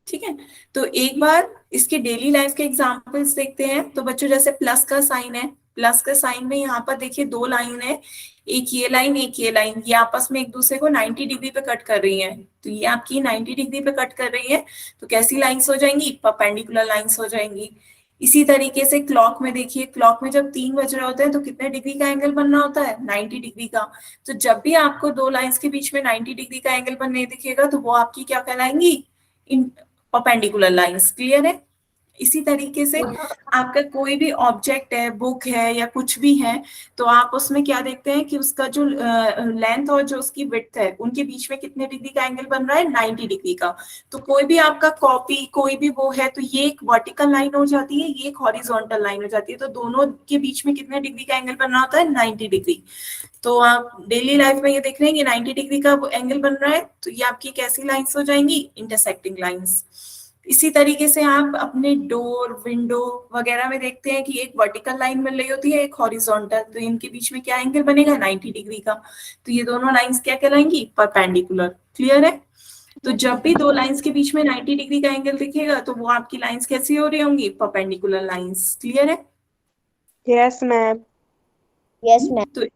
ठीक है, तो एक बार इसके डेली लाइफ के एग्जांपल्स देखते हैं। तो बच्चों जैसे प्लस का साइन है, प्लस का साइन में यहाँ पर देखिए दो लाइन है, एक ये लाइन एक ये लाइन, ये आपस में एक दूसरे को 90 डिग्री पे कट कर रही है। तो ये आपकी 90 डिग्री पे कट कर रही है तो कैसी लाइंस हो जाएंगी, परपेंडिकुलर लाइंस हो जाएंगी। इसी तरीके से क्लॉक में देखिए, क्लॉक में जब 3 बज रहे होते हैं तो कितने डिग्री का एंगल बनना होता है, 90 डिग्री का। तो जब भी आपको दो लाइंस के बीच में 90 डिग्री का एंगल बनने दिखेगा तो वो आपकी क्या कहलाएंगी, इन परपेंडिकुलर लाइंस। क्लियर है? इसी तरीके से आपका कोई भी ऑब्जेक्ट है, बुक है या कुछ भी है, तो आप उसमें क्या देखते हैं कि उसका जो लेंथ और जो उसकी विड्थ है उनके बीच में कितने डिग्री का एंगल बन रहा है, 90 डिग्री का। तो कोई भी आपका कॉपी, कोई भी वो है, तो ये एक वर्टिकल लाइन हो जाती है, ये एक हॉरिजॉन्टल लाइन हो जाती है, तो दोनों के बीच में कितने डिग्री का एंगल बन रहा होता है, 90 डिग्री। तो आप डेली लाइफ में ये देख रहे हैं कि 90 डिग्री का एंगल बन रहा है, तो ये आपकी कैसी लाइंस हो जाएंगी, इंटरसेक्टिंग लाइंस। इसी तरीके से आप अपने डोर, विंडो वगैरह में देखते हैं कि एक वर्टिकल लाइन मिल रही होती है, एक हॉरिजॉन्टल, तो इनके बीच में क्या एंगल बनेगा, 90 डिग्री का। तो ये दोनों लाइंस क्या कहलाएंगी, परपेंडिकुलर। क्लियर है? तो जब भी दो लाइंस के बीच में 90 डिग्री का एंगल दिखेगा तो वो आपकी लाइंस कैसी हो रही होंगी, परपेंडिकुलर लाइंस। क्लियर है? Yes, ma'am. Yes ma'am. तो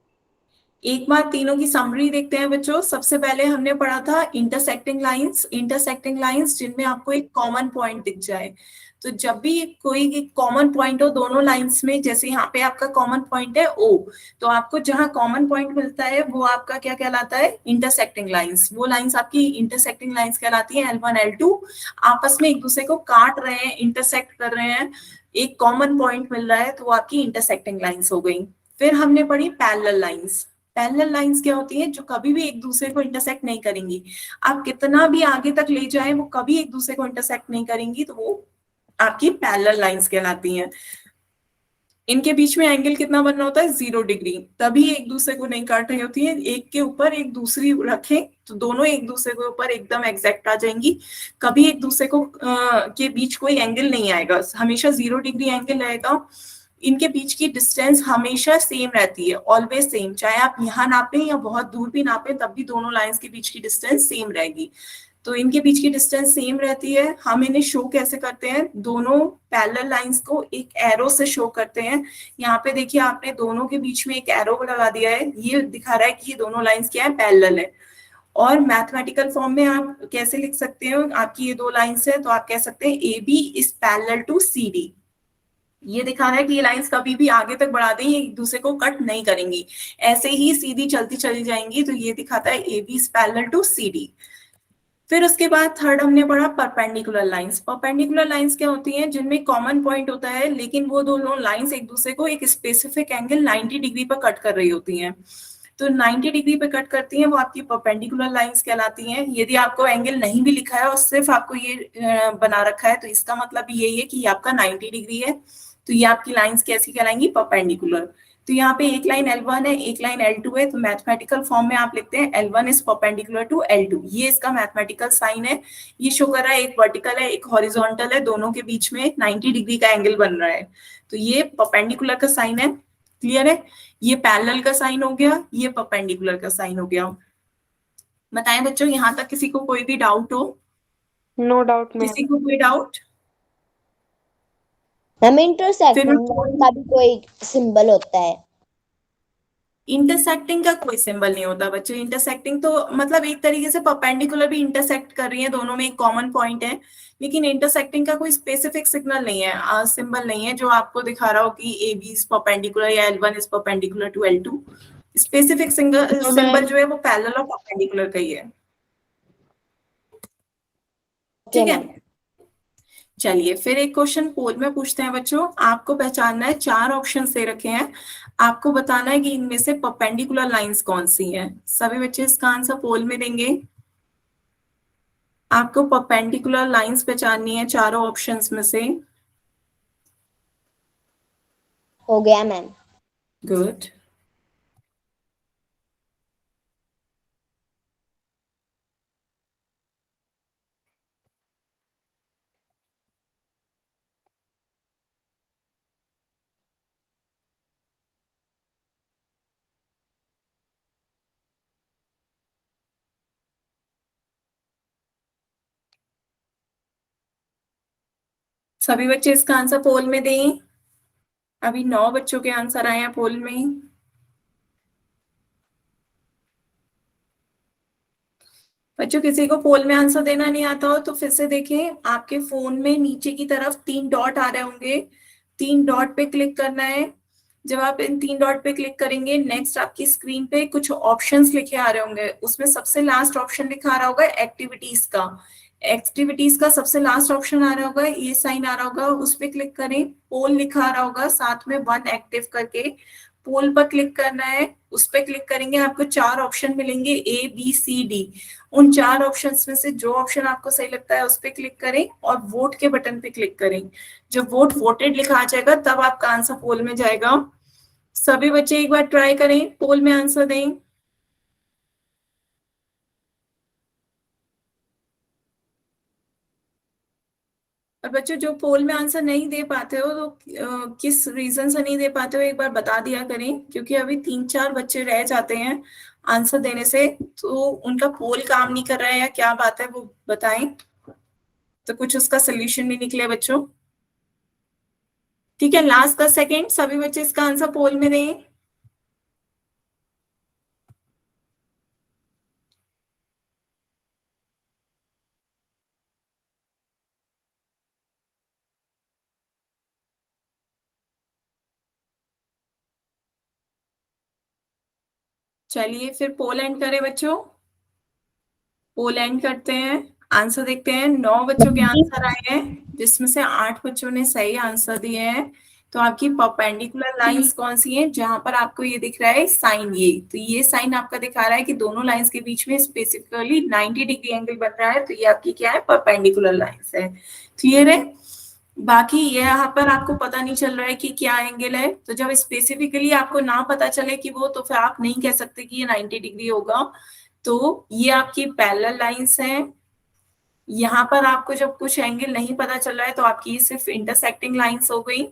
एक बार तीनों की समरी देखते हैं बच्चों। सबसे पहले हमने पढ़ा था इंटरसेक्टिंग लाइंस। इंटरसेक्टिंग लाइंस जिनमें आपको एक कॉमन पॉइंट दिख जाए। तो जब भी कोई कॉमन पॉइंट हो दोनों लाइंस में, जैसे यहाँ पे आपका कॉमन पॉइंट है ओ, तो आपको जहां कॉमन पॉइंट मिलता है वो आपका क्या कहलाता है, इंटरसेक्टिंग लाइंस। वो लाइंस आपकी इंटरसेक्टिंग लाइंस कहलाती है, L1 L2 आपस में एक दूसरे को काट रहे हैं, इंटरसेक्ट कर रहे हैं, एक कॉमन पॉइंट मिल रहा है, तो वो आपकी इंटरसेक्टिंग लाइंस हो गई। फिर हमने पढ़ी पैरेलल लाइंस। पैरेलल लाइंस क्या होती है, जो कभी भी एक दूसरे को इंटरसेक्ट नहीं करेंगी। आप कितना भी आगे तक ले जाए वो कभी एक दूसरे को इंटरसेक्ट नहीं करेंगी, तो वो आपकी पैरेलल लाइंस कहलाती हैं। इनके बीच में एंगल कितना बनना होता है, 0 डिग्री, तभी एक दूसरे को नहीं काट रही होती है। एक के ऊपर एक दूसरी रखें तो दोनों एक दूसरे के ऊपर एकदम एग्जैक्ट आ जाएंगी। कभी एक दूसरे को के बीच कोई एंगल नहीं आएगा, हमेशा 0 डिग्री एंगल रहेगा। इनके बीच की डिस्टेंस हमेशा सेम रहती है, ऑलवेज सेम, चाहे आप यहाँ नापें या बहुत दूर भी नापें तब भी दोनों लाइंस के बीच की डिस्टेंस सेम रहेगी। तो इनके बीच की डिस्टेंस सेम रहती है। हम इन्हें शो कैसे करते हैं, दोनों पैरेलल लाइंस को एक एरो से शो करते हैं। यहाँ पे देखिए आपने दोनों के बीच में एक एरो लगा दिया है, ये दिखा रहा है कि ये दोनों लाइंस क्या है, पैरेलल है। और मैथमेटिकल फॉर्म में आप कैसे लिख सकते हो, आपकी ये दो लाइंस है तो आप कह सकते हैं A B is parallel to C D. ये दिखा रहा है कि ये लाइंस कभी भी आगे तक बढ़ा दें, एक दूसरे को कट नहीं करेंगी, ऐसे ही सीधी चलती चली जाएंगी। तो ये दिखाता है A B is parallel to C D. फिर उसके बाद थर्ड हमने पढ़ा परपेंडिकुलर लाइंस। परपेंडिकुलर लाइंस क्या होती हैं, जिनमें कॉमन पॉइंट होता है लेकिन वो दोनों लाइंस एक दूसरे को एक स्पेसिफिक एंगल 90 डिग्री पर कट कर रही होती हैं। तो 90 डिग्री पे कट करती हैं वो आपकी परपेंडिकुलर लाइंस कहलाती हैं। यदि आपको एंगल नहीं भी लिखा है और सिर्फ आपको ये बना रखा है तो इसका मतलब यही है कि ये आपका 90 डिग्री है। तो ये आपकी लाइंस कैसी कहलाएंगी, परपेंडिकुलर। तो यहाँ पे एक लाइन L1 है, एक लाइन L2 है, तो मैथमेटिकल फॉर्म में आप लिखते हैं L1 is perpendicular to L2। ये इसका मैथमेटिकल साइन है। ये शो कर रहा है एक वर्टिकल है एक हॉरिजॉन्टल है, दोनों के बीच में 90 डिग्री का एंगल बन रहा है, तो ये परपेंडिकुलर का साइन है। क्लियर है? ये पैरेलल का साइन हो गया, ये परपेंडिकुलर का साइन हो गया। बताएं बच्चों, यहाँ तक किसी को कोई भी डाउट हो? No doubt, ma'am. किसी को कोई डाउट? मैम इंटरसेक्टिंग फिर का भी कोई सिंबल होता है? इंटरसेक्टिंग का कोई सिंबल नहीं होता बच्चों। इंटरसेक्टिंग तो मतलब एक तरीके से परपेंडिकुलर भी इंटरसेक्ट कर रही है, दोनों में एक कॉमन पॉइंट है, लेकिन इंटरसेक्टिंग का कोई स्पेसिफिक सिग्नल नहीं है, सिंबल नहीं है जो आपको दिखा रहा हो कि ए बी इज परपेंडिकुलर या L1 is perpendicular to L2। Specific symbol जो है वो पैरेलल और परपेंडिकुलर का ही है। ठीक है, चलिए फिर एक क्वेश्चन पोल में पूछते हैं बच्चों। आपको पहचानना है, 4 ऑप्शन दे रखे हैं, आपको बताना है कि इनमें से परपेंडिकुलर लाइंस कौन सी हैं। सभी बच्चे इसका आंसर पोल में देंगे। आपको परपेंडिकुलर लाइंस पहचाननी है चारों ऑप्शंस में से। हो गया मैम। गुड। सभी बच्चे इसका आंसर पोल में दें। अभी 9 बच्चों के आंसर आए हैं पोल में। बच्चों किसी को पोल में आंसर देना नहीं आता हो तो फिर से देखें, आपके फोन में नीचे की तरफ 3 डॉट आ रहे होंगे, 3 डॉट पे क्लिक करना है। जब आप इन 3 डॉट पे क्लिक करेंगे, नेक्स्ट आपकी स्क्रीन पे कुछ ऑप्शंस लिखे आ रहे होंगे, उसमें सबसे लास्ट ऑप्शन लिखा आ रहा होगा एक्टिविटीज का। एक्टिविटीज का सबसे लास्ट ऑप्शन आ रहा होगा, ये साइन आ रहा होगा, उस पर क्लिक करें। पोल लिखा आ रहा होगा साथ में 1 एक्टिव करके, पोल पर क्लिक करना है। उस पर क्लिक करेंगे, आपको 4 ऑप्शन मिलेंगे, A B C D। उन 4 ऑप्शंस में से जो ऑप्शन आपको सही लगता है उस पर क्लिक करें और वोट के बटन पे क्लिक करें। जब वोट वोटेड लिखा आ जाएगा तब आपका आंसर पोल में जाएगा। सभी बच्चे एक बार ट्राई करें, पोल में आंसर दें। और बच्चों जो पोल में आंसर नहीं दे पाते हो तो किस रीजन से नहीं दे पाते हो एक बार बता दिया करें, क्योंकि अभी 3-4 बच्चे रह जाते हैं आंसर देने से, तो उनका पोल काम नहीं कर रहा है या क्या बात है वो बताएं, तो कुछ उसका सोल्यूशन भी निकले बच्चों। ठीक है, लास्ट का सेकंड, सभी बच्चे इसका आंसर पोल में दें। चलिए फिर पोल एंड करें बच्चों, पोल एंड करते हैं। आंसर देखते हैं, 9 बच्चों के आंसर आए हैं जिसमें से 8 बच्चों ने सही आंसर दिए हैं। तो आपकी परपेंडिकुलर लाइंस कौन सी हैं, जहां पर आपको ये दिख रहा है साइन, ये तो ये साइन आपका दिखा रहा है कि दोनों लाइंस के बीच में स्पेसिफिकली 90 डिग्री एंगल बन रहा है, तो ये आपकी क्या है, परपेंडिकुलर लाइंस है। क्लियर है? बाकी ये यहाँ पर आपको पता नहीं चल रहा है कि क्या एंगल है, तो जब स्पेसिफिकली आपको ना पता चले कि वो, तो फिर आप नहीं कह सकते कि ये 90 डिग्री होगा। तो ये आपकी पैरेलल लाइंस हैं। यहाँ पर आपको जब कुछ एंगल नहीं पता चल रहा है तो आपकी ये सिर्फ इंटरसेक्टिंग लाइंस हो गई,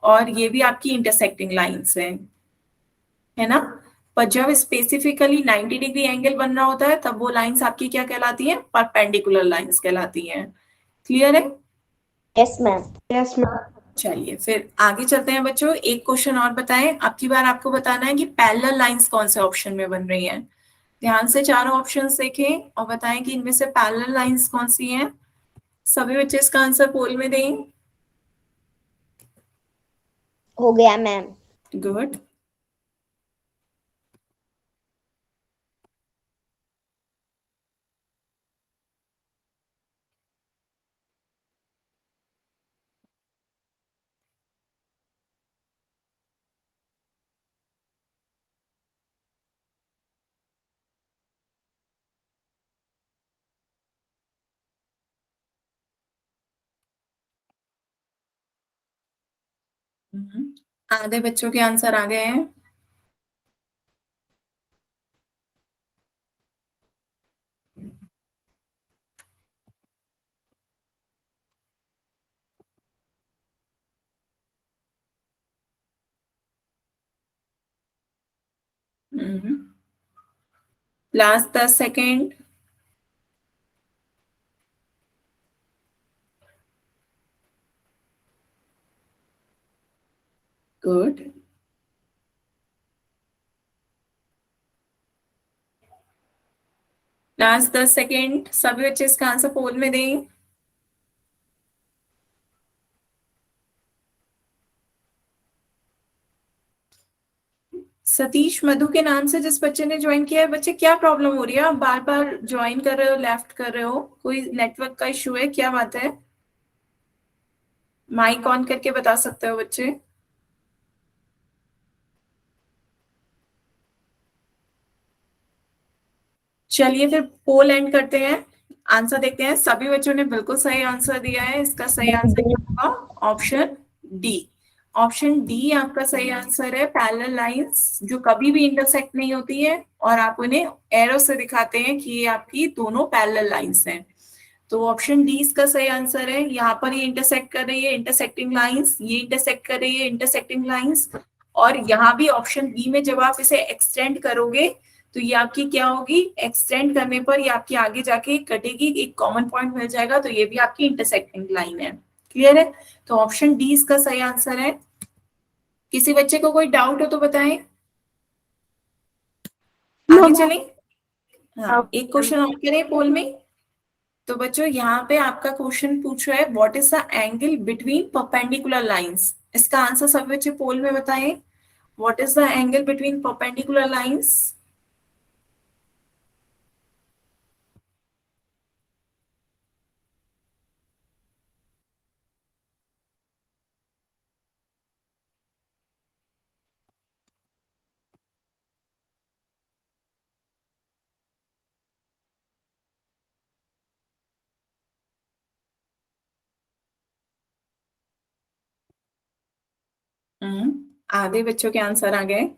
और ये भी आपकी इंटरसेक्टिंग लाइंस है ना। पर जब स्पेसिफिकली 90 डिग्री एंगल बन रहा होता है तब वो लाइंस आपकी क्या कहलाती हैं, परपेंडिकुलर लाइंस कहलाती हैं। क्लियर है? Yes ma'am. Yes, ma'am. चलिए फिर आगे चलते हैं बच्चों, एक क्वेश्चन और बताएं। अब की बार आपको बताना है कि पैरेलल लाइंस कौन से ऑप्शन में बन रही हैं। ध्यान से चारों ऑप्शंस देखें और बताएं कि इनमें से पैरेलल लाइंस कौन सी हैं। सभी बच्चे इसका आंसर पोल में दें। हो गया मैम। गुड। आधे बच्चों के आंसर आ गए हैं। Last 10 second. Good. Last 10 second, सभी बच्चे इसका आंसर पोल में दें। सतीश मधु के नाम से जिस बच्चे ने ज्वाइन किया है, बच्चे क्या प्रॉब्लम हो रही है, आप बार बार ज्वाइन कर रहे हो, लेफ्ट कर रहे हो, कोई नेटवर्क का इशू है, क्या बात है? माइक ऑन करके बता सकते हो बच्चे। चलिए फिर पोल एंड करते हैं, आंसर देखते हैं। सभी बच्चों ने बिल्कुल सही आंसर दिया है, इसका सही आंसर क्या होगा, ऑप्शन डी। ऑप्शन डी आपका सही आंसर है, पैरेलल लाइंस जो कभी भी इंटरसेक्ट नहीं होती है और आप उन्हें एरो से दिखाते हैं कि ये आपकी दोनों पैरेलल लाइंस हैं। तो ऑप्शन डी इसका सही आंसर है। यहाँ पर ये इंटरसेक्ट कर रही है, इंटरसेक्टिंग लाइंस, ये इंटरसेक्ट कर रही है, इंटरसेक्टिंग लाइंस। और यहाँ भी ऑप्शन बी में जब आप इसे एक्सटेंड करोगे तो ये आपकी क्या होगी, एक्सटेंड करने पर ये आपकी आगे जाके कटेगी, एक कॉमन पॉइंट मिल जाएगा, तो ये भी आपकी इंटरसेक्टिंग लाइन है। क्लियर है? तो ऑप्शन डी इसका सही आंसर है। किसी बच्चे को कोई डाउट हो तो बताएं, आगे चलें। हाँ, एक क्वेश्चन और करें पोल में। तो बच्चों यहाँ पे आपका क्वेश्चन पूछ रहा है, what is the angle between perpendicular lines. इसका आंसर सभी बच्चे पोल में बताएं, what is the angle between perpendicular lines. आधे बच्चों के आंसर आ गए।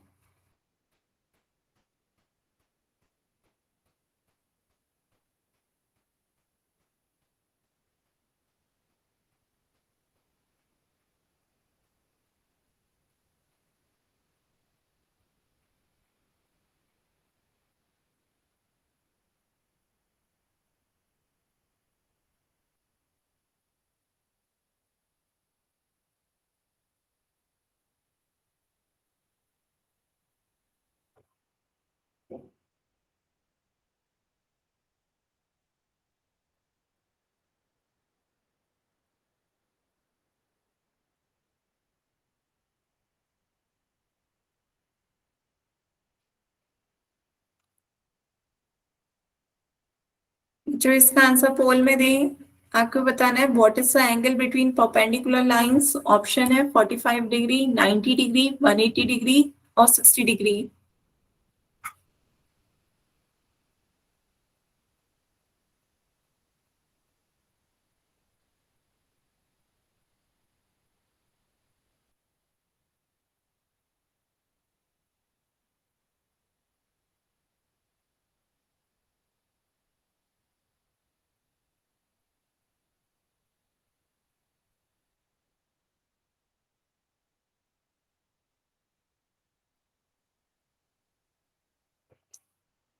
जो इसका आंसर पोल में दें, आपको बताना है what is the angle between perpendicular lines. Option है 45 डिग्री, 90 डिग्री, 180 डिग्री और 60 डिग्री।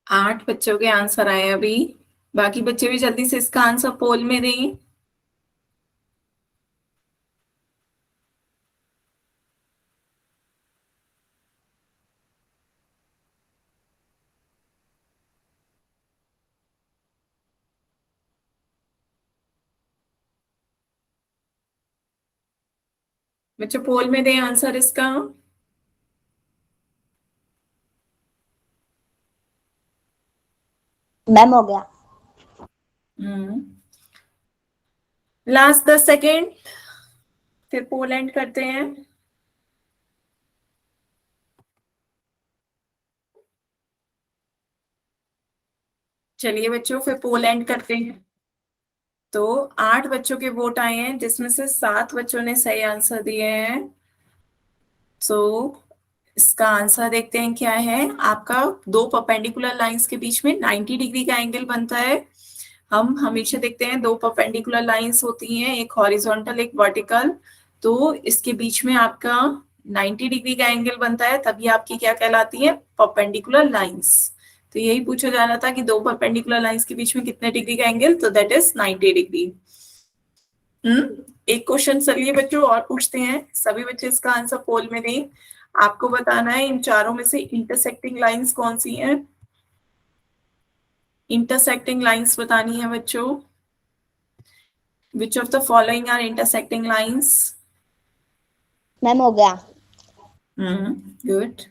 8 बच्चों के आंसर आए अभी। बाकी बच्चे भी जल्दी से इसका आंसर पोल में दें। बच्चों पोल में दें आंसर इसका। मैम हो गया। लास्ट 10 सेकेंड, फिर पोल एंड करते हैं। चलिए बच्चों, फिर पोल एंड करते हैं। तो 8 बच्चों के वोट आए हैं, जिसमें से 7 बच्चों ने सही आंसर दिए हैं। तो इसका आंसर देखते हैं क्या है। आपका दो परपेंडिकुलर लाइंस के बीच में 90 डिग्री का एंगल बनता है। हम हमेशा देखते हैं दो परपेंडिकुलर लाइंस होती हैं, एक हॉरिजॉन्टल एक वर्टिकल। तो इसके बीच में आपका 90 डिग्री का एंगल बनता है, तभी आपकी क्या कहलाती है, परपेंडिकुलर लाइंस। तो यही पूछा जा रहा था कि दो परपेंडिकुलर लाइंस के बीच में कितने डिग्री का एंगल, तो दैट इज 90 डिग्री। एक क्वेश्चन चलिए बच्चों और पूछते हैं। सभी बच्चे इसका आंसर पोल में दें। आपको बताना है इन चारों में से इंटरसेक्टिंग लाइंस कौन सी हैं। इंटरसेक्टिंग लाइंस बतानी है बच्चों। Which of the following are intersecting lines. Ma'am हो गया। गुड।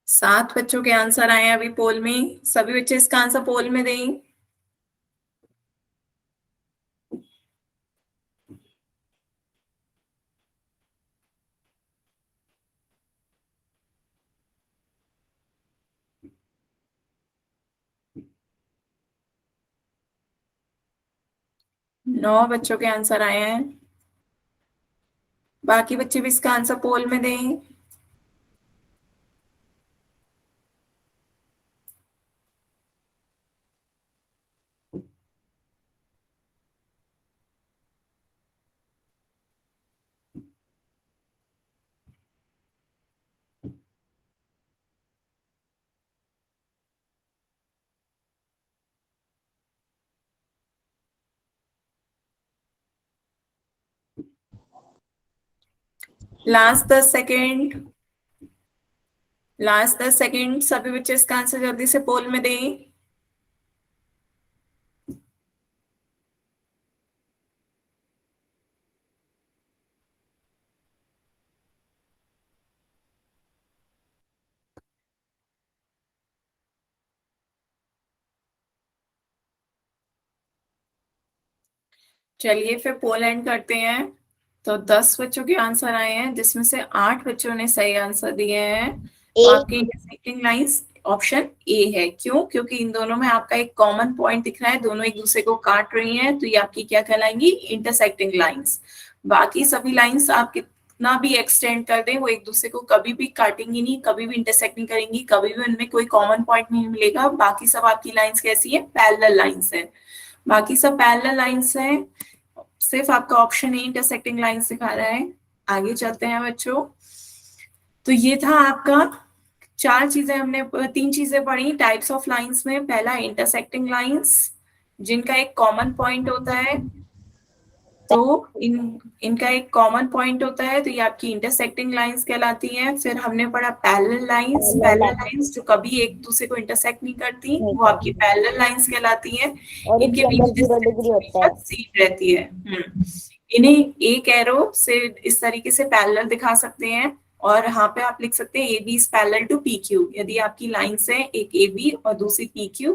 सात बच्चों के आंसर आए हैं अभी पोल में। सभी बच्चे इसका आंसर पोल में दें। नौ बच्चों के आंसर आए हैं। बाकी बच्चे भी इसका आंसर पोल में दें। लास्ट 10 सेकेंड, लास्ट 10 सेकेंड, सभी बच्चे इसका आंसर जल्दी से पोल में दें। चलिए फिर पोल एंड करते हैं। तो 10 बच्चों के आंसर आए हैं, जिसमें से 8 बच्चों ने सही आंसर दिए हैं। तो ए। आपकी इंटरसेक्टिंग लाइंस ऑप्शन ए है। क्यों? क्योंकि इन दोनों में आपका एक कॉमन पॉइंट दिख रहा है, दोनों एक दूसरे को काट रही हैं, तो ये आपकी क्या कहलाएंगी? Intersecting lines. बाकी सभी लाइंस आप कितना भी एक्सटेंड कर दें, वो एक दूसरे को कभी भी काटेंगी नहीं, कभी भी इंटरसेक्ट नहीं करेंगी, कभी भी उनमें कोई कॉमन पॉइंट नहीं मिलेगा। बाकी सब आपकी लाइंस कैसी है? पैरेलल लाइंस है। बाकी सब पैरेलल लाइंस हैं, सिर्फ आपका ऑप्शन ए इंटरसेक्टिंग लाइंस दिखा रहा है। आगे चलते हैं बच्चों। तो ये था आपका, चार चीजें हमने, तीन चीजें पढ़ी टाइप्स ऑफ लाइंस में। पहला इंटरसेक्टिंग लाइंस, जिनका एक कॉमन पॉइंट होता है। तो इनका एक कॉमन पॉइंट होता है, तो ये आपकी इंटरसेक्टिंग लाइंस कहलाती हैं। फिर हमने पढ़ा पैरेलल लाइंस। पैरेलल लाइंस जो कभी एक दूसरे को इंटरसेक्ट नहीं करती, वो आपकी पैरेलल लाइंस कहलाती हैं। और इनके इसके बीच अंदर 0 डिग्री होता है। सेम रहती है। इन्हें एक एरो से इस तरीके से पैरेलल दिखा सकते हैं, और यहाँ पे आप लिख सकते हैं A B is parallel to P Q. यदि आपकी लाइंस है एक ए बी और दूसरी पी क्यू,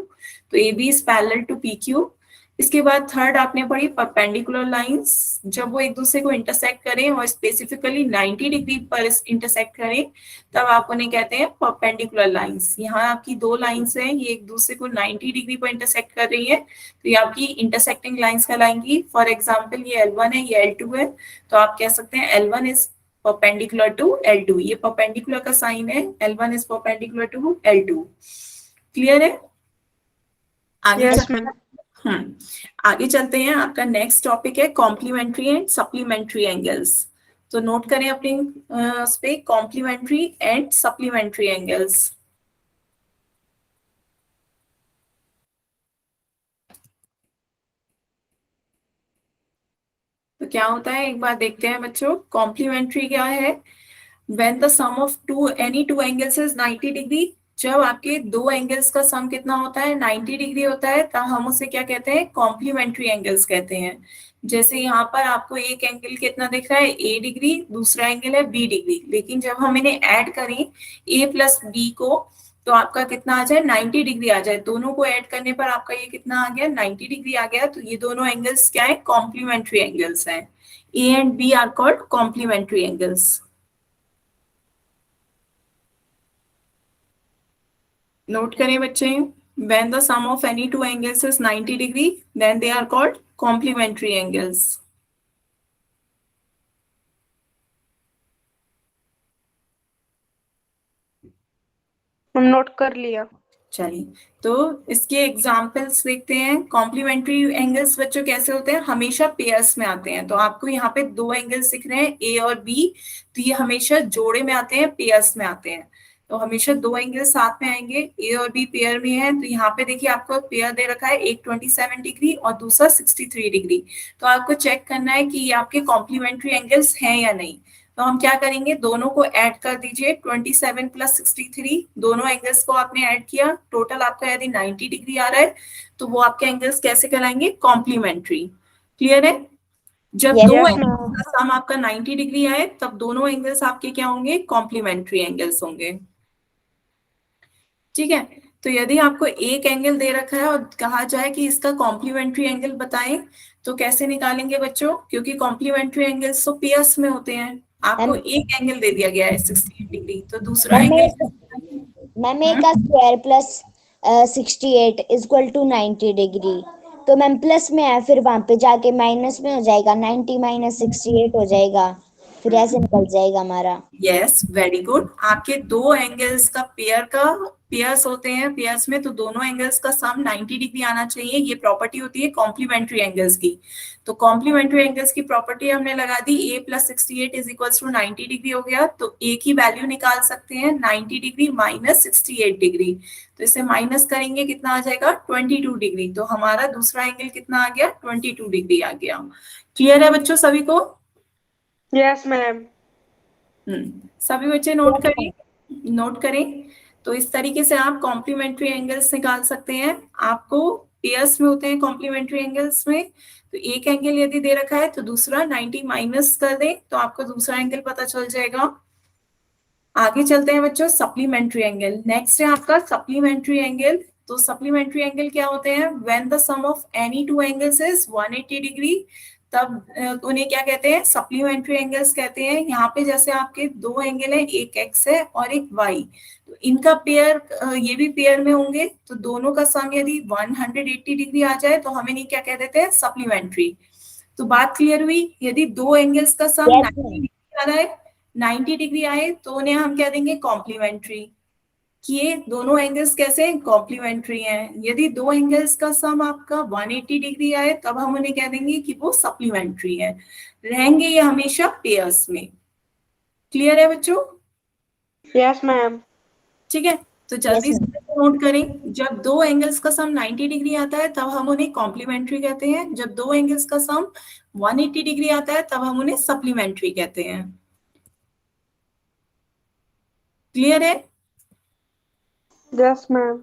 तो A B is parallel to P Q. इसके बाद थर्ड आपने पढ़ी परपेंडिकुलर लाइंस, जब वो एक दूसरे को इंटरसेक्ट करें और स्पेसिफिकली 90 डिग्री पर इंटरसेक्ट करें, तब आप उन्हें कहते हैं परपेंडिकुलर लाइंस। यहाँ आपकी दो लाइंस हैं, ये एक दूसरे को 90 डिग्री पर इंटरसेक्ट कर रही है, तो ये आपकी इंटरसेक्टिंग लाइंस कहलाएंगी। फॉर एग्जाम्पल ये L1 है, ये L2 है, तो आप कह सकते हैं L1 is perpendicular to L2। ये परपेंडिकुलर का साइन है, L1 is perpendicular to L2। Clear है? आगे यस चलते मैम। हैं। आगे चलते हैं। आपका नेक्स्ट टॉपिक है कॉम्प्लीमेंट्री एंड सप्लीमेंट्री एंगल्स। तो नोट करें अपने उस पे, कॉम्प्लीमेंट्री एंड सप्लीमेंट्री एंगल्स। तो क्या होता है एक बार देखते हैं बच्चों। कॉम्प्लीमेंट्री क्या है? when the sum of any two angles is 90 degree, जब आपके दो एंगल्स का सम कितना होता है? 90 डिग्री होता है, तब हम उसे क्या कहते हैं? कॉम्प्लीमेंट्री एंगल्स कहते हैं। जैसे यहाँ पर आपको एक एंगल कितना दिख रहा है? ए डिग्री, दूसरा एंगल है बी डिग्री, लेकिन जब हम इन्हें ऐड करें ए प्लस बी को, तो आपका कितना आ जाए? 90 डिग्री आ जाए। दोनों को ऐड करने पर आपका ये कितना आ गया? 90 डिग्री आ गया। तो ये दोनों एंगल्स क्या है? कॉम्प्लीमेंट्री एंगल्स हैं। A and B are called complementary angles. Note करें बच्चे, when the sum of any two angles is 90 degree, then they are called complementary angles. हम नोट कर लिया। चलिए, तो इसके एग्जाम्पल्स देखते हैं। कॉम्प्लीमेंट्री एंगल्स बच्चों कैसे होते हैं? हमेशा पेयर्स में आते हैं। तो आपको यहाँ पे दो एंगल्स दिख रहे हैं ए और बी, तो ये हमेशा जोड़े में आते हैं, पेयर्स में आते हैं। तो हमेशा दो एंगल साथ में आएंगे, ए और बी पेयर में है। तो यहाँ पे देखिए आपको पेयर दे रखा है, एक 27 डिग्री और दूसरा 63 डिग्री। तो आपको चेक करना है कि ये आपके कॉम्प्लीमेंट्री एंगल्स हैं या नहीं। तो हम क्या करेंगे? दोनों को ऐड कर दीजिए, 27 प्लस 63, दोनों एंगल्स को आपने ऐड किया, टोटल आपका यदि 90 डिग्री आ रहा है, तो वो आपके एंगल्स कैसे कहलाएंगे? कॉम्प्लीमेंट्री। क्लियर है? जब Yes, दो यस एंगल्स मैम। का सम आपका 90 डिग्री आए, तब दोनों एंगल्स आपके क्या होंगे? कॉम्प्लीमेंट्री एंगल्स होंगे। ठीक है? तो यदि आपको एक एंगल दे रखा है और कहा जाए कि इसका कॉम्प्लीमेंट्री एंगल बताएं, तो कैसे निकालेंगे बच्चों? क्योंकि कॉम्प्लीमेंट्री एंगल्स तो पेयर्स में होते हैं। आपको मैम एक एंगल दे दिया गया है 68 डिग्री, तो दूसरा एंगल मैम ए का square plus 68 equal to 90 degree. तो मैम प्लस में है, फिर वहां पे जाके माइनस में हो जाएगा, 90 माइनस 68 हो जाएगा, फिर ऐसे निकल जाएगा हमारा। Yes, very good. आपके दो एंगल्स का पेयर्स होते हैं, पेयर्स में तो दोनों एंगल्स का सम 90 डिग्री आना चाहिए। ये प्रॉपर्टी होती है कॉम्प्लीमेंट्री एंगल्स की। तो कॉम्प्लीमेंट्री एंगल्स की प्रॉपर्टी हमने लगा दी, A plus 68 is equal to 90 degree हो गया। तो ए की वैल्यू निकाल सकते हैं, 90 डिग्री माइनस 68 डिग्री। तो इसे माइनस करेंगे, कितना आ जाएगा? 22 डिग्री। तो हमारा दूसरा एंगल कितना आ गया? 22 डिग्री आ गया। क्लियर है बच्चों सभी को? Yes ma'am. सभी बच्चे नोट करें, नोट करें। तो इस तरीके से आप कॉम्प्लीमेंट्री एंगल्स निकाल सकते हैं। आपको पेयर्स में होते हैं कॉम्प्लीमेंट्री एंगल्स में। तो एक एंगल यदि दे रखा है, तो दूसरा 90 माइनस कर दें, तो आपको दूसरा एंगल पता चल जाएगा। आगे चलते हैं बच्चों, सप्लीमेंट्री एंगल। नेक्स्ट है आपका सप्लीमेंट्री एंगल। तो सप्लीमेंट्री एंगल क्या होते हैं? When the sum of any two angles is 180 degree, तब उन्हें क्या कहते हैं, सप्लीमेंट्री एंगल्स कहते हैं। यहाँ पे जैसे आपके दो एंगल है, एक एक्स है और एक वाई, तो इनका पेयर, ये भी पेयर में होंगे, तो दोनों का सम यदि 180 डिग्री आ जाए तो हम इन्हें क्या कह देते हैं, सप्लीमेंट्री। तो बात क्लियर हुई। यदि दो एंगल्स का सम यस 90 मैम। डिग्री आ रहा है, 90 डिग्री आए, तो उन्हें हम क्या देंगे, कॉम्प्लीमेंट्री। कि ये दोनों एंगल्स कैसे कॉम्प्लीमेंट्री हैं। यदि दो एंगल्स का सम आपका 180 डिग्री आए, तब हम उन्हें कह देंगे कि वो सप्लीमेंट्री है। रहेंगे ये हमेशा पेयर्स में। क्लियर है बच्चों? Yes ma'am. ठीक है, तो जल्दी Yes, से नोट करें। जब दो एंगल्स का सम 90 डिग्री आता है तब हम उन्हें कॉम्प्लीमेंट्री कहते हैं। जब दो एंगल्स का सम 180 डिग्री आता है तब हम उन्हें सप्लीमेंट्री कहते हैं। क्लियर है? Yes ma'am.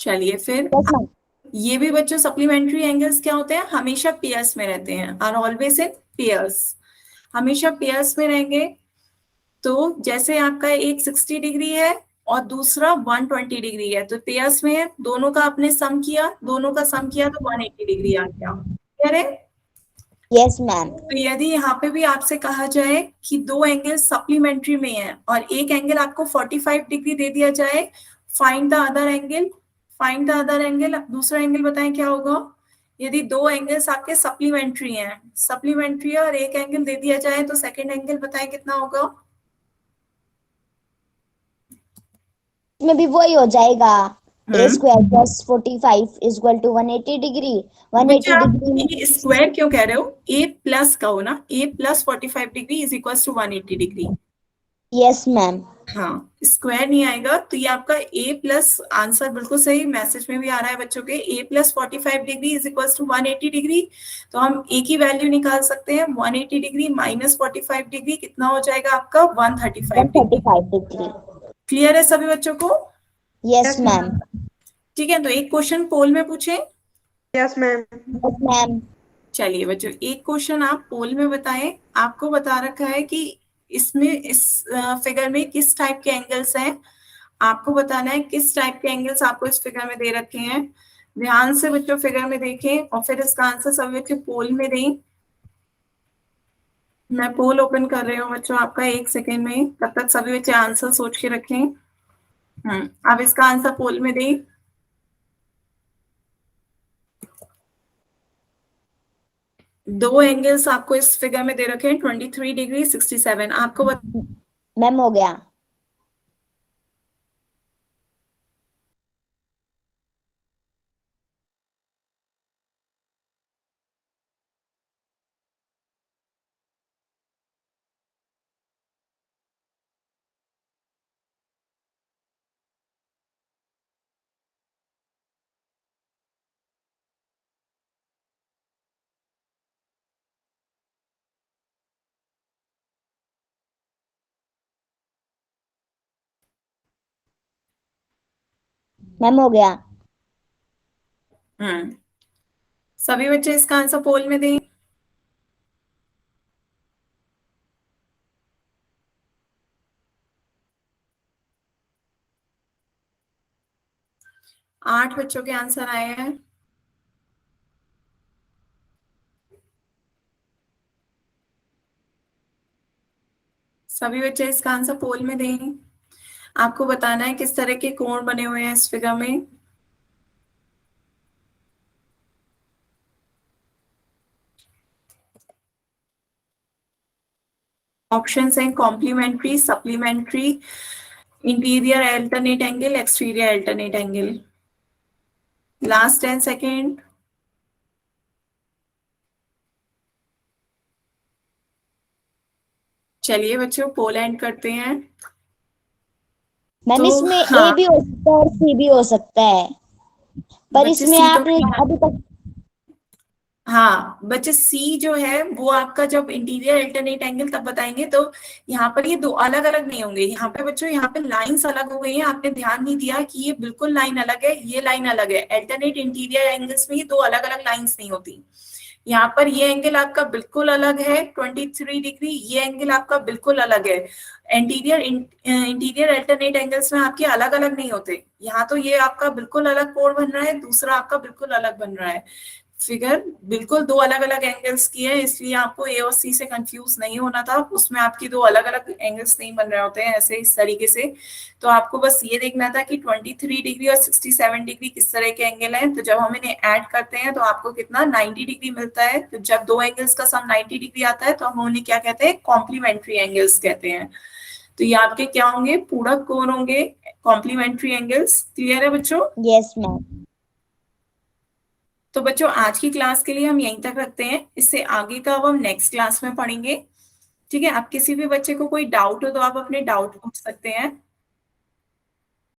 चलिए फिर, yes, ma'am. ये भी बच्चों सप्लीमेंट्री एंगल्स क्या होते हैं, हमेशा पेयर्स में रहते हैं, आर ऑलवेज इन पेयर्स, हमेशा पेयर्स में रहेंगे। तो जैसे आपका एक 60 डिग्री है और दूसरा 120 डिग्री है, तो पेयर्स में है, दोनों का आपने सम किया, दोनों का सम किया तो 180 डिग्री आ गया। क्लियर है? Yes, ma'am. तो यदि यहाँ पे भी आपसे कहा जाए कि दो एंगल सप्लीमेंट्री में है और एक एंगल आपको 45 डिग्री दे दिया जाए, find the other angle, find the other angle, दूसरा एंगल बताएं क्या होगा। यदि दो एंगल्स आपके सप्लीमेंट्री हैं, सप्लीमेंट्री है और एक एंगल दे दिया जाए, तो सेकंड एंगल बताएं कितना होगा। इसमें भी वही हो जाएगा, a hmm, square plus 45 is equal to 180 degree. बच्चे 180 आप डिग्री ये स्क्वायर क्यों कह रहे हो, ए प्लस का हो ना, A plus 45 degree is equal to 180 degree. Yes ma'am. हाँ, स्क्वायर नहीं आएगा, तो ये आपका ए प्लस, आंसर बिल्कुल सही, मैसेज में भी आ रहा है बच्चों के, A plus 45 degree is equal to 180 degree. तो हम ए की वैल्यू निकाल सकते हैं, 180 डिग्री माइनस 45 डिग्री कितना हो जाएगा आपका, 135 डिग्री। 135 डिग्री। क्लियर है सभी बच्चों को? Yes ma'am. ठीक है, तो एक क्वेश्चन पोल में पूछे। Yes ma'am. Yes ma'am. चलिए बच्चों, एक क्वेश्चन आप पोल में बताएं। आपको बता रखा है कि इसमें, इस फिगर में किस टाइप के एंगल्स हैं, आपको बताना है किस टाइप के एंगल्स आपको इस फिगर में दे रखे हैं। ध्यान से बच्चों फिगर में देखें और फिर इसका आंसर सभी बच्चे पोल में दें। मैं पोल ओपन कर रही हूँ बच्चों आपका, एक सेकेंड में, तब तक सभी बच्चे आंसर सोच के रखें। अब इसका आंसर पोल में दें। दो एंगल्स आपको इस फिगर में दे रखे हैं, 23 डिग्री 67। आपको मैम हो गया। मैम हो गया। हम्म, सभी बच्चे इसका आंसर पोल में दें। आठ बच्चों के आंसर आए हैं। सभी बच्चे इसका आंसर पोल में दें। आपको बताना है किस तरह के कोण बने हुए हैं इस फिगर में। ऑप्शंस हैं complementary, supplementary, interior alternate angle, exterior alternate angle. Last 10 second. चलिए बच्चों, पोल एंड करते हैं। मैम तो इसमें ए हाँ भी हो सकता है और सी भी हो सकता है, पर बच्चे, इसमें सी तो आपने नहीं है। अभी तक। हाँ बच्चे, सी जो है वो आपका जब इंटीरियर अल्टरनेट एंगल तब बताएंगे, तो यहाँ पर ये दो अलग अलग नहीं होंगे। यहाँ पे बच्चों, यहाँ पे लाइंस अलग हो गई हैं, आपने ध्यान नहीं दिया कि ये बिल्कुल लाइन अलग है, ये लाइन अलग है। अल्टरनेट इंटीरियर एंगल्स में ये दो अलग अलग लाइंस नहीं होती। यहाँ पर ये एंगल आपका बिल्कुल अलग है 23 डिग्री, ये एंगल आपका बिल्कुल अलग है। इंटीरियर अल्टरनेट एंगल्स में आपके अलग अलग नहीं होते। यहाँ तो ये आपका बिल्कुल अलग कोण बन रहा है, दूसरा आपका बिल्कुल अलग बन रहा है। फिगर बिल्कुल दो अलग अलग एंगल्स की है, इसलिए आपको ए और सी से कंफ्यूज नहीं होना था। उसमें आपकी दो अलग अलग एंगल्स नहीं बन रहे होते हैं ऐसे इस तरीके से। तो आपको बस ये देखना था कि 23 डिग्री और 67 डिग्री किस तरह के एंगल हैं। तो जब हम इन्हें ऐड करते हैं तो आपको कितना 90 डिग्री मिलता है। तो जब दो एंगल्स का सम 90 डिग्री आता है तो हम उन्हें क्या कहते हैं, कॉम्प्लीमेंट्री एंगल्स कहते हैं। तो ये आपके क्या होंगे, पूरक कोण होंगे, कॉम्प्लीमेंट्री एंगल्स। क्लियर है बच्चों? Yes ma'am. तो बच्चों आज की क्लास के लिए हम यहीं तक रखते हैं, इससे आगे का अब हम नेक्स्ट क्लास में पढ़ेंगे। ठीक है, आप किसी भी बच्चे को कोई डाउट हो तो आप अपने डाउट पूछ सकते हैं।